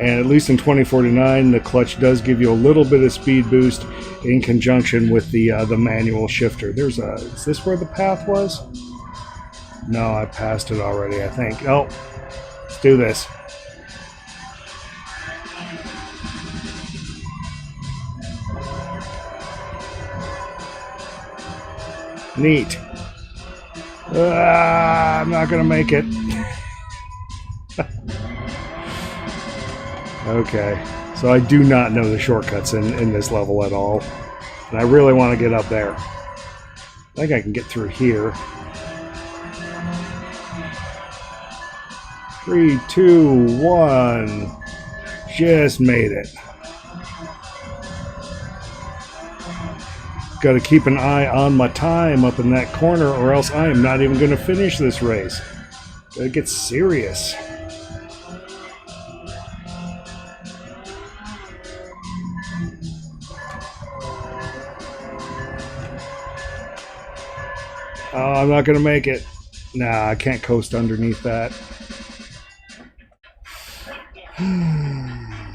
And at least in 2049, the clutch does give you a little bit of speed boost in conjunction with the manual shifter. There's a... Is this where the path was? No, I passed it already, I think. Oh, let's do this. Neat. I'm not gonna make it. Okay, so I do not know the shortcuts in this level at all. And I really want to get up there. I think I can get through here. 3, 2, 1. Just made it. Got to keep an eye on my time up in that corner or else I am not even going to finish this race. It gets serious. Oh, I'm not going to make it. Nah, I can't coast underneath that.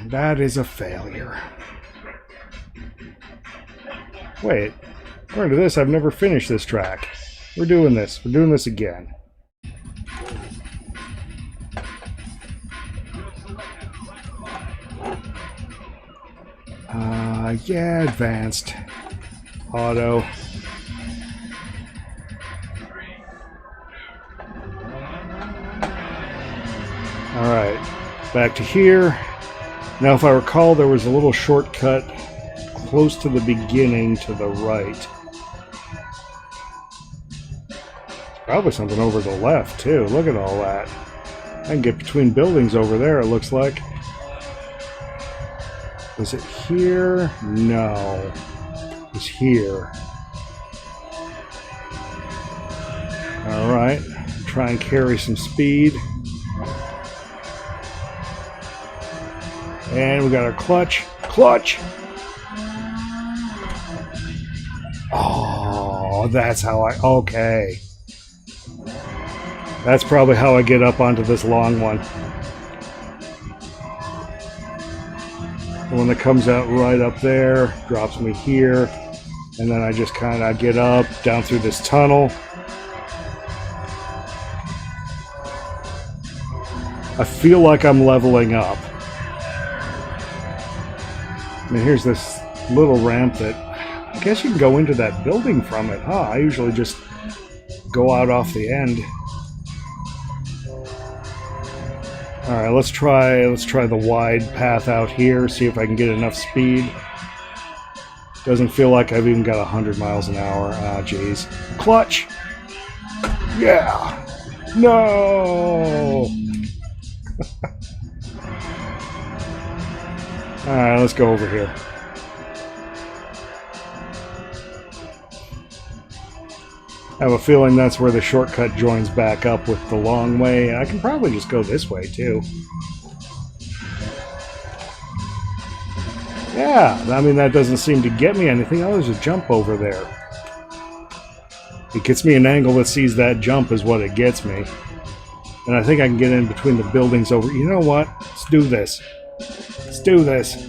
That is a failure. Wait, according to this, I've never finished this track. We're doing this. We're doing this again. Yeah, advanced. Auto. Alright, back to here. Now if I recall, there was a little shortcut close to the beginning to the right. Probably something over the left too. Look at all that. I can get between buildings over there, it looks like. Was it here? No. It was here. Alright, try and carry some speed. And we got our clutch. Clutch! Oh, that's how I... Okay. That's probably how I get up onto this long one. The one that comes out right up there, drops me here, and then I just kind of get up, down through this tunnel. I feel like I'm leveling up. And here's this little ramp that I guess you can go into that building from it, huh? I usually just go out off the end. Alright, let's try the wide path out here, see if I can get enough speed. Doesn't feel like I've even got 100 miles an hour. Ah, jeez. Clutch! Yeah! No! Alright, let's go over here. I have a feeling that's where the shortcut joins back up with the long way. I can probably just go this way, too. Yeah, I mean, that doesn't seem to get me anything. Oh, there's a jump over there. It gets me an angle that sees that jump is what it gets me. And I think I can get in between the buildings over... You know what? Let's do this. Let's do this.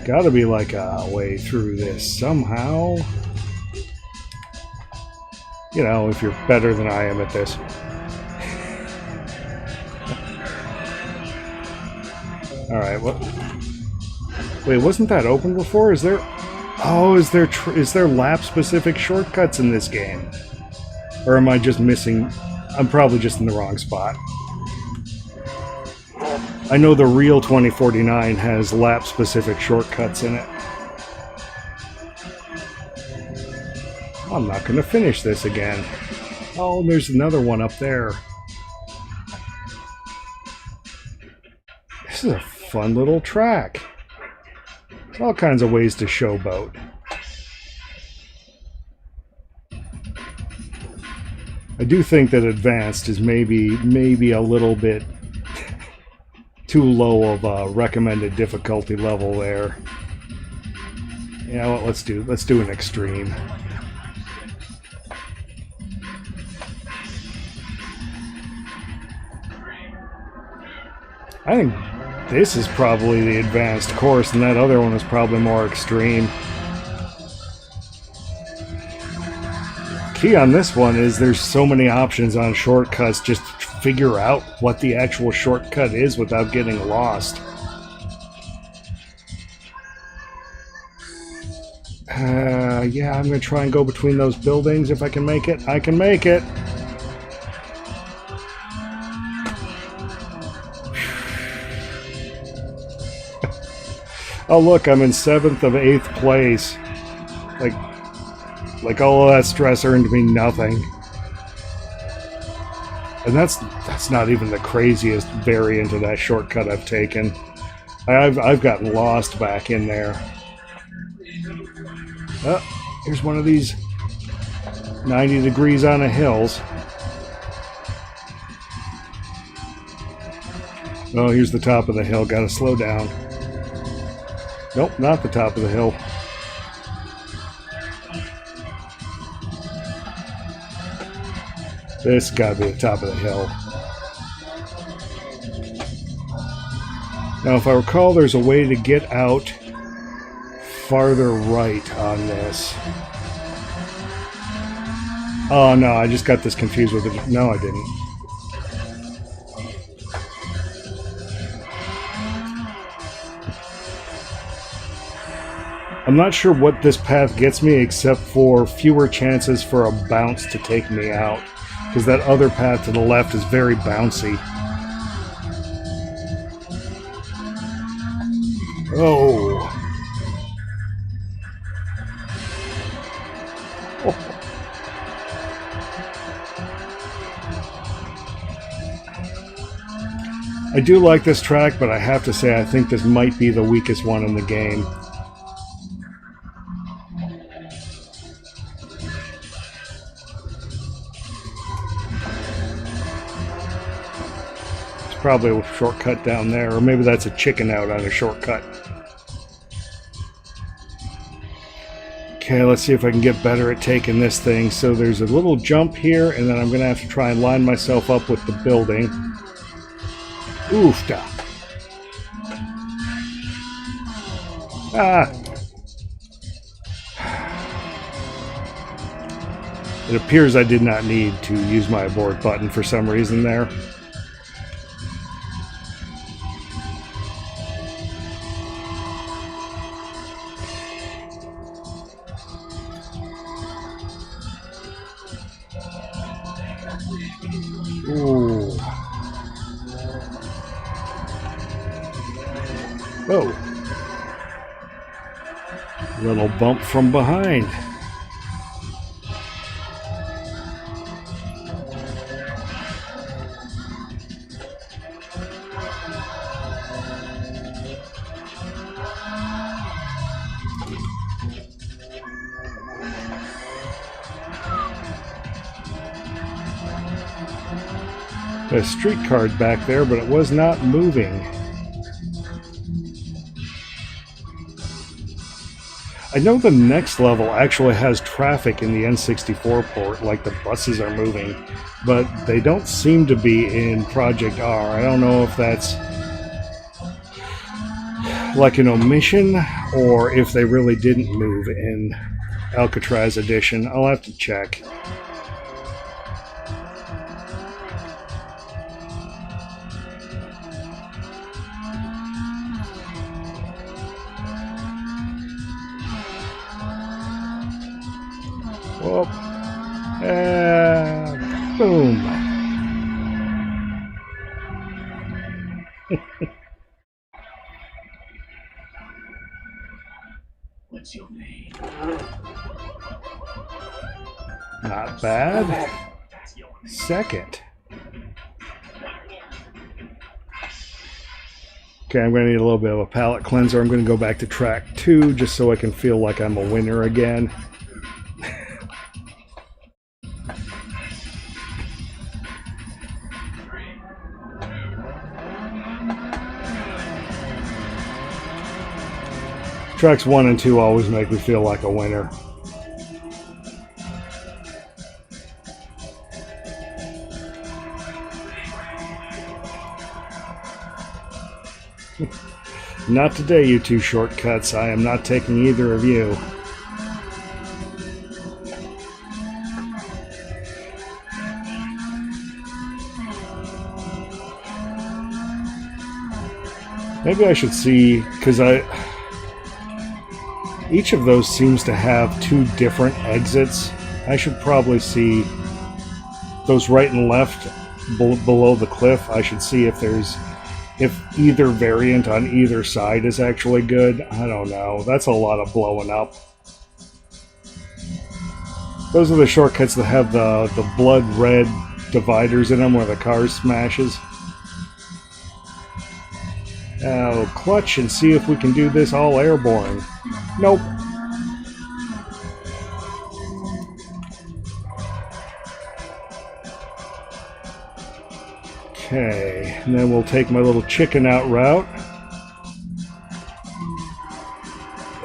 Got to be like a way through this somehow. You know, if you're better than I am at this. Alright, what? Wait, wasn't that open before? Is there... Oh, is there lap-specific shortcuts in this game? Or am I just missing... I'm probably just in the wrong spot. I know the real 2049 has lap-specific shortcuts in it. I'm not going to finish this again. Oh, there's another one up there. This is a fun little track. There's all kinds of ways to showboat. I do think that advanced is maybe a little bit too low of a recommended difficulty level there. Yeah, well, let's do an extreme. I think this is probably the advanced course, and that other one is probably more extreme. Key on this one is there's so many options on shortcuts, just figure out what the actual shortcut is without getting lost. Yeah, I'm going to try and go between those buildings if I can make it. I can make it! Oh look, I'm in 7th of 8th place. Like all of that stress earned me nothing. And that's not even the craziest variant of that shortcut I've taken. I've gotten lost back in there. Oh, here's one of these 90 degrees on a hills. Oh, here's the top of the hill. Gotta slow down. Nope, not the top of the hill. This has got to be the top of the hill. Now, if I recall, there's a way to get out farther right on this. Oh, no, I just got this confused with it. No, I didn't. I'm not sure what this path gets me except for fewer chances for a bounce to take me out. Because that other path to the left is very bouncy. Oh. I do like this track, but I have to say I think this might be the weakest one in the game. probably a shortcut down there, or maybe that's a chicken out on a shortcut. Okay, let's see if I can get better at taking this thing. So there's a little jump here, and then I'm going to have to try and line myself up with the building. Oofda. Ah. It appears I did not need to use my abort button for some reason there. Ooh. Oh. Little bump from behind. A street card back there, but it was not moving. I know the next level actually has traffic in the N64 port, like the buses are moving, but they don't seem to be in ProjectR. I don't know if that's like an omission or if they really didn't move in Alcatraz Edition. I'll have to check. Well, boom. What's your name? Not bad. Second. Okay, I'm going to need a little bit of a palate cleanser. I'm going to go back to track 2 just so I can feel like I'm a winner again. Tracks 1 and 2 always make me feel like a winner. Not today, you two shortcuts. I am not taking either of you. Maybe I should see, because each of those seems to have 2 different exits. I should probably see those right and left below the cliff. I should see if either variant on either side is actually good. I don't know. That's a lot of blowing up. Those are the shortcuts that have the blood red dividers in them where the car smashes. Now, clutch and see if we can do this all airborne. Nope. Okay, and then we'll take my little chicken out route.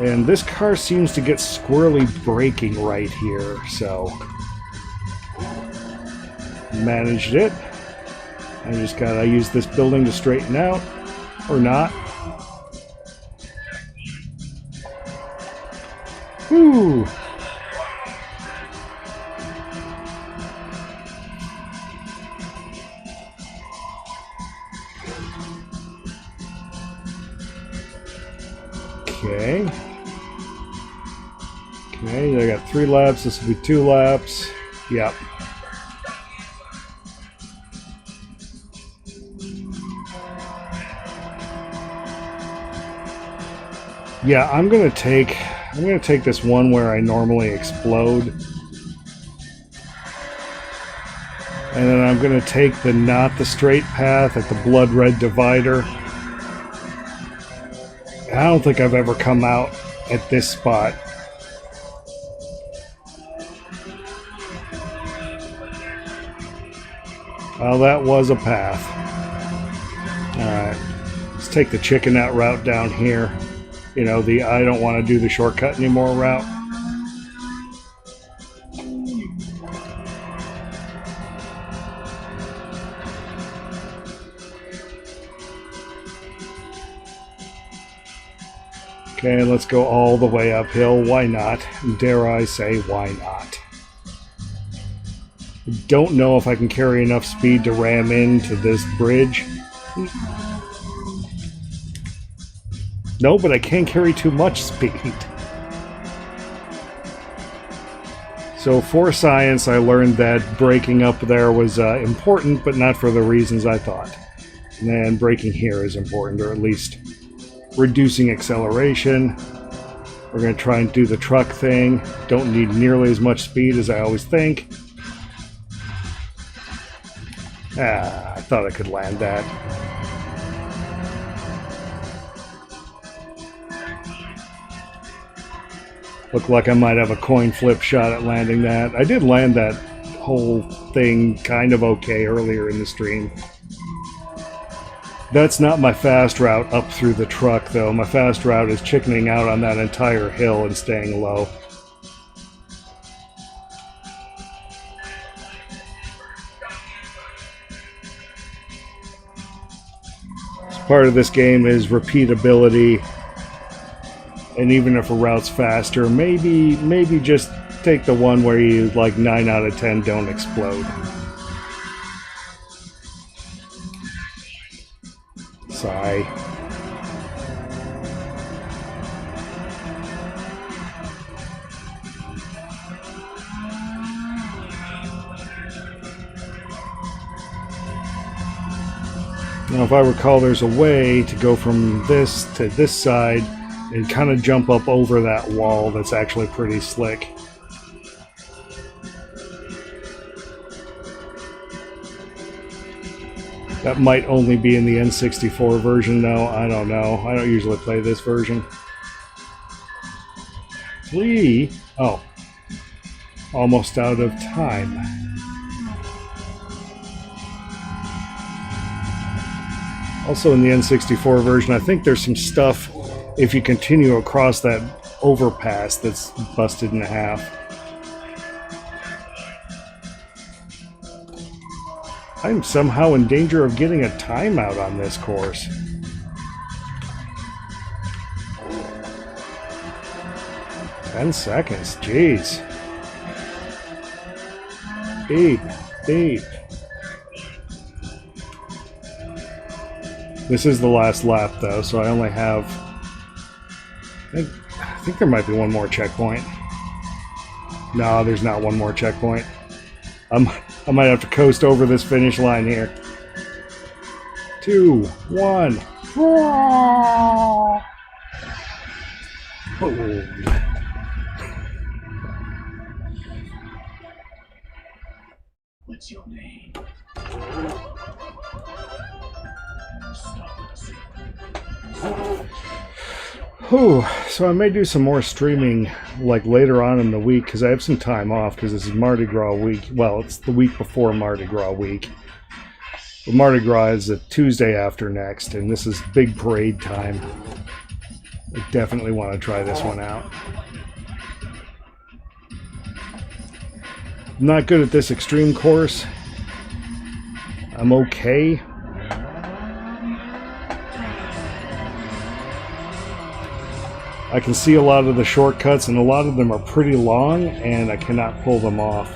And this car seems to get squirrely braking right here, so managed it. I just gotta use this building to straighten out, or not. Whew. Okay. Okay, I got 3 laps. This will be 2 laps. Yep. Yeah, I'm gonna take this one where I normally explode. And then I'm gonna take not the straight path at the blood red divider. I don't think I've ever come out at this spot. Well, that was a path. Alright, let's take the chicken out route down here. You know, the I don't want to do the shortcut anymore route. Okay, let's go all the way uphill. Why not? Dare I say, why not? Don't know if I can carry enough speed to ram into this bridge. No, but I can't carry too much speed. So for science, I learned that braking up there was important, but not for the reasons I thought. And then braking here is important, or at least reducing acceleration. We're going to try and do the truck thing. Don't need nearly as much speed as I always think. I thought I could land that. Looked like I might have a coin flip shot at landing that. I did land that whole thing kind of okay earlier in the stream. That's not my fast route up through the truck, though. My fast route is chickening out on that entire hill and staying low. Part of this game is repeatability, and even if a route's faster, maybe just take the one where you, like, 9 out of 10 don't explode. Sigh. Now, if I recall, there's a way to go from this to this side and kind of jump up over that wall that's actually pretty slick. That might only be in the N64 version, though. I don't know. I don't usually play this version. 3. Oh. Almost out of time. Also in the N64 version, I think there's some stuff if you continue across that overpass that's busted in half. I'm somehow in danger of getting a timeout on this course. Ten seconds, jeez. Beep, beep. This is the last lap, though, so I only have... I think there might be one more checkpoint. No, there's not one more checkpoint. I might have to coast over this finish line here. 2, 1. Oh. What's your name? Whew. So I may do some more streaming like later on in the week because I have some time off because this is Mardi Gras week. Well, it's the week before Mardi Gras week. But Mardi Gras is a Tuesday after next, and this is big parade time. I definitely want to try this one out. I'm not good at this extreme course. I'm okay. I can see a lot of the shortcuts, and a lot of them are pretty long, and I cannot pull them off.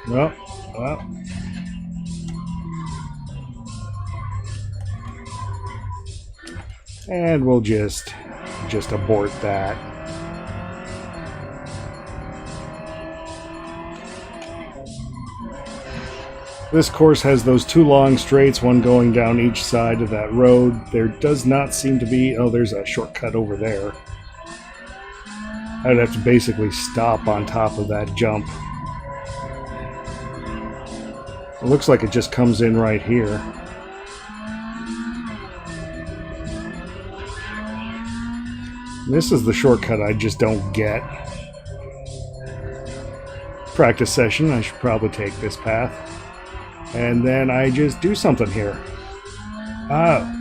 Well. And we'll just abort that. This course has those two long straights, one going down each side of that road. There does not seem to be... Oh, there's a shortcut over there. I'd have to basically stop on top of that jump. It looks like it just comes in right here. This is the shortcut I just don't get. Practice session, I should probably take this path. And then I just do something here. Oh.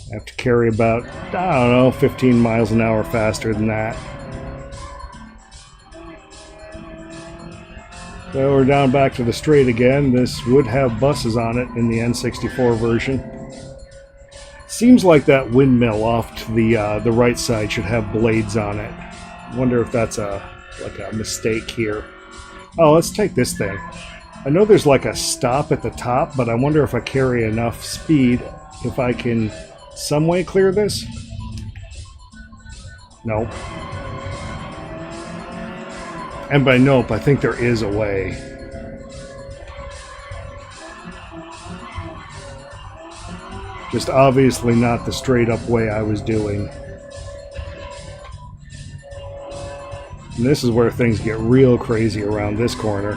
I have to carry about, I don't know, 15 miles an hour faster than that. So we're down back to the straight again. This would have buses on it in the N64 version. Seems like that windmill off to the right side should have blades on it. Wonder if that's like a mistake here. Oh, let's take this thing. I know there's like a stop at the top, but I wonder if I carry enough speed if I can some way clear this? Nope. And by nope, I think there is a way. Just obviously not the straight up way I was doing. And this is where things get real crazy around this corner.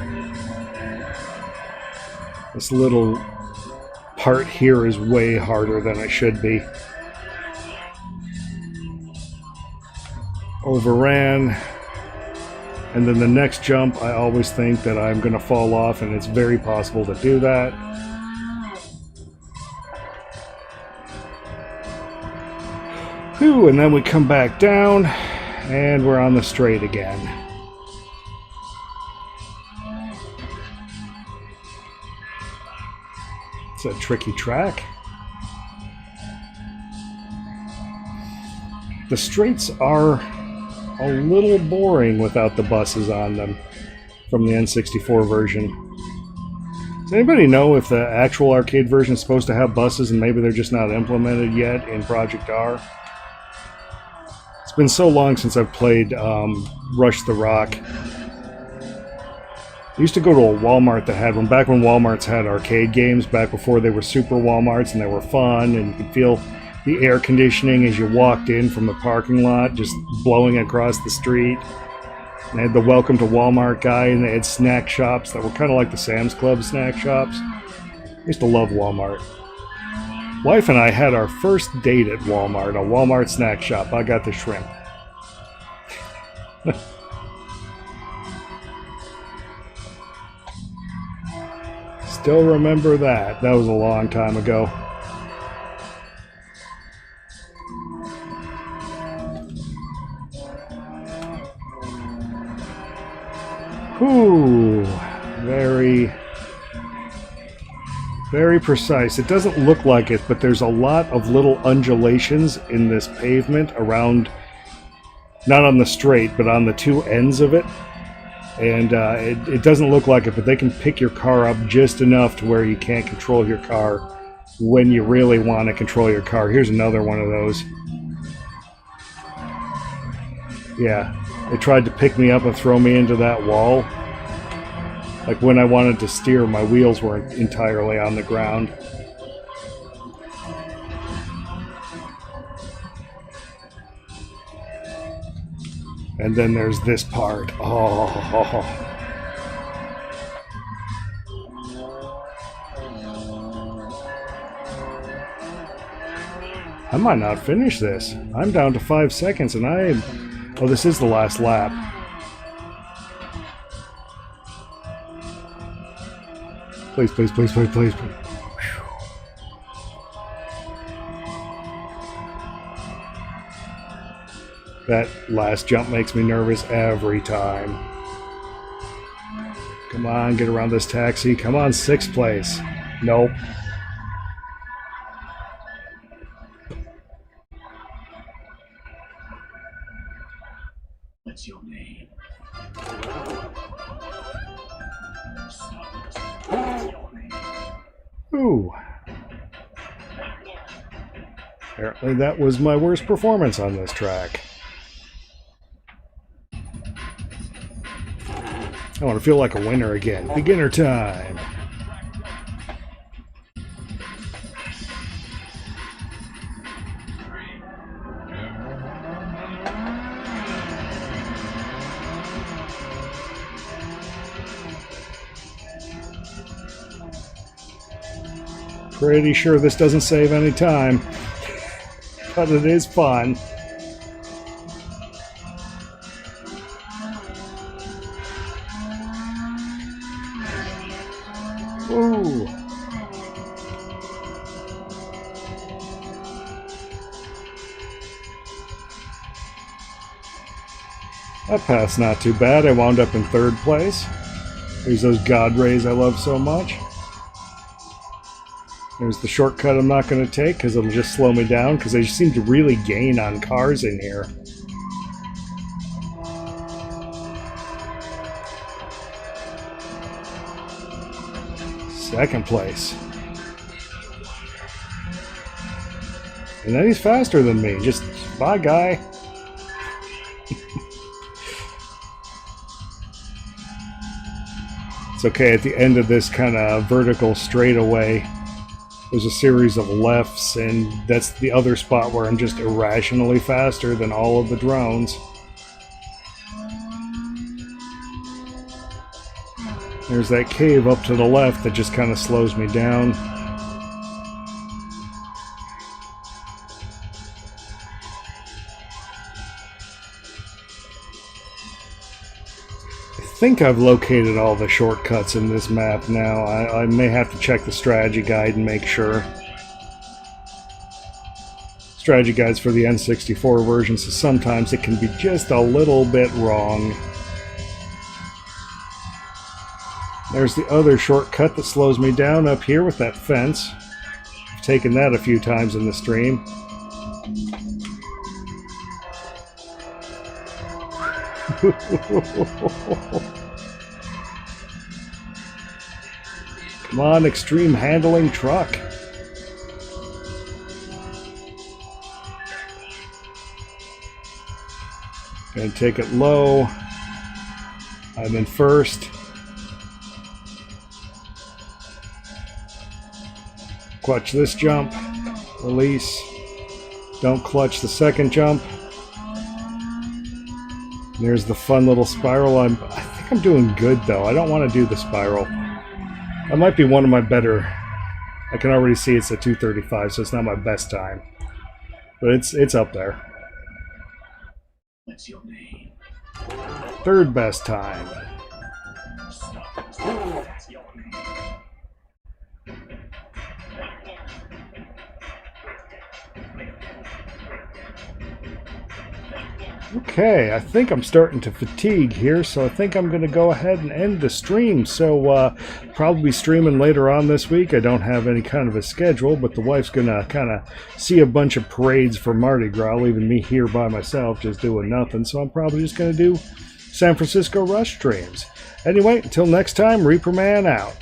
This little part here is way harder than it should be. Overran. And then the next jump, I always think that I'm going to fall off, and it's very possible to do that. Whew, and then we come back down, and we're on the straight again. It's a tricky track. The straights are a little boring without the buses on them from the N64 version. Does anybody know if the actual arcade version is supposed to have buses and maybe they're just not implemented yet in ProjectR? It's been so long since I've played Rush the Rock. I used to go to a Walmart that had one, back when Walmarts had arcade games, back before they were super Walmarts and they were fun and you could feel the air conditioning as you walked in from the parking lot, just blowing across the street. And they had the Welcome to Walmart guy, and they had snack shops that were kind of like the Sam's Club snack shops. I used to love Walmart. Wife and I had our first date at Walmart, a Walmart snack shop. I got the shrimp. Still remember that. That was a long time ago. Ooh, very precise. It doesn't look like it, but there's a lot of little undulations in this pavement around, not on the straight, but on the two ends of it. And it doesn't look like it, but they can pick your car up just enough to where you can't control your car when you really want to control your car. Here's another one of those. Yeah. They tried to pick me up and throw me into that wall. Like when I wanted to steer, my wheels weren't entirely on the ground. And then there's this part. Oh. I might not finish this. I'm down to 5 seconds and oh, this is the last lap. Please, please, please, please, please. Whew. That last jump makes me nervous every time. Come on, get around this taxi. Come on, 6th place. Nope. What's your name? Ooh. Apparently that was my worst performance on this track. I want to feel like a winner again. Beginner time. Pretty sure this doesn't save any time. but it is fun. Ooh. That path's not too bad. I wound up in 3rd place. There's those God rays I love so much. There's the shortcut I'm not going to take because it'll just slow me down because they seem to really gain on cars in here. Second place. And then he's faster than me. Just, bye, guy. It's okay, at the end of this kind of vertical straightaway, there's a series of lefts, and that's the other spot where I'm just irrationally faster than all of the drones. There's that cave up to the left that just kind of slows me down. I think I've located all the shortcuts in this map now. I may have to check the strategy guide and make sure. Strategy guides for the N64 version, so sometimes it can be just a little bit wrong. There's the other shortcut that slows me down up here with that fence. I've taken that a few times in the stream. Come on, extreme handling truck. Gonna take it low. I'm in 1st. Clutch this jump. Release. Don't clutch the second jump. There's the fun little spiral. I think I'm doing good though. I don't want to do the spiral. That might be one of my better. I can already see it's a 2:35, so it's not my best time. But it's up there. What's your name? 3rd best time. What's your name? Okay, I think I'm starting to fatigue here, so I think I'm going to go ahead and end the stream. So, probably be streaming later on this week. I don't have any kind of a schedule, but the wife's going to kind of see a bunch of parades for Mardi Gras, leaving me here by myself just doing nothing. So I'm probably just going to do San Francisco Rush streams. Anyway, until next time, Reaperman out.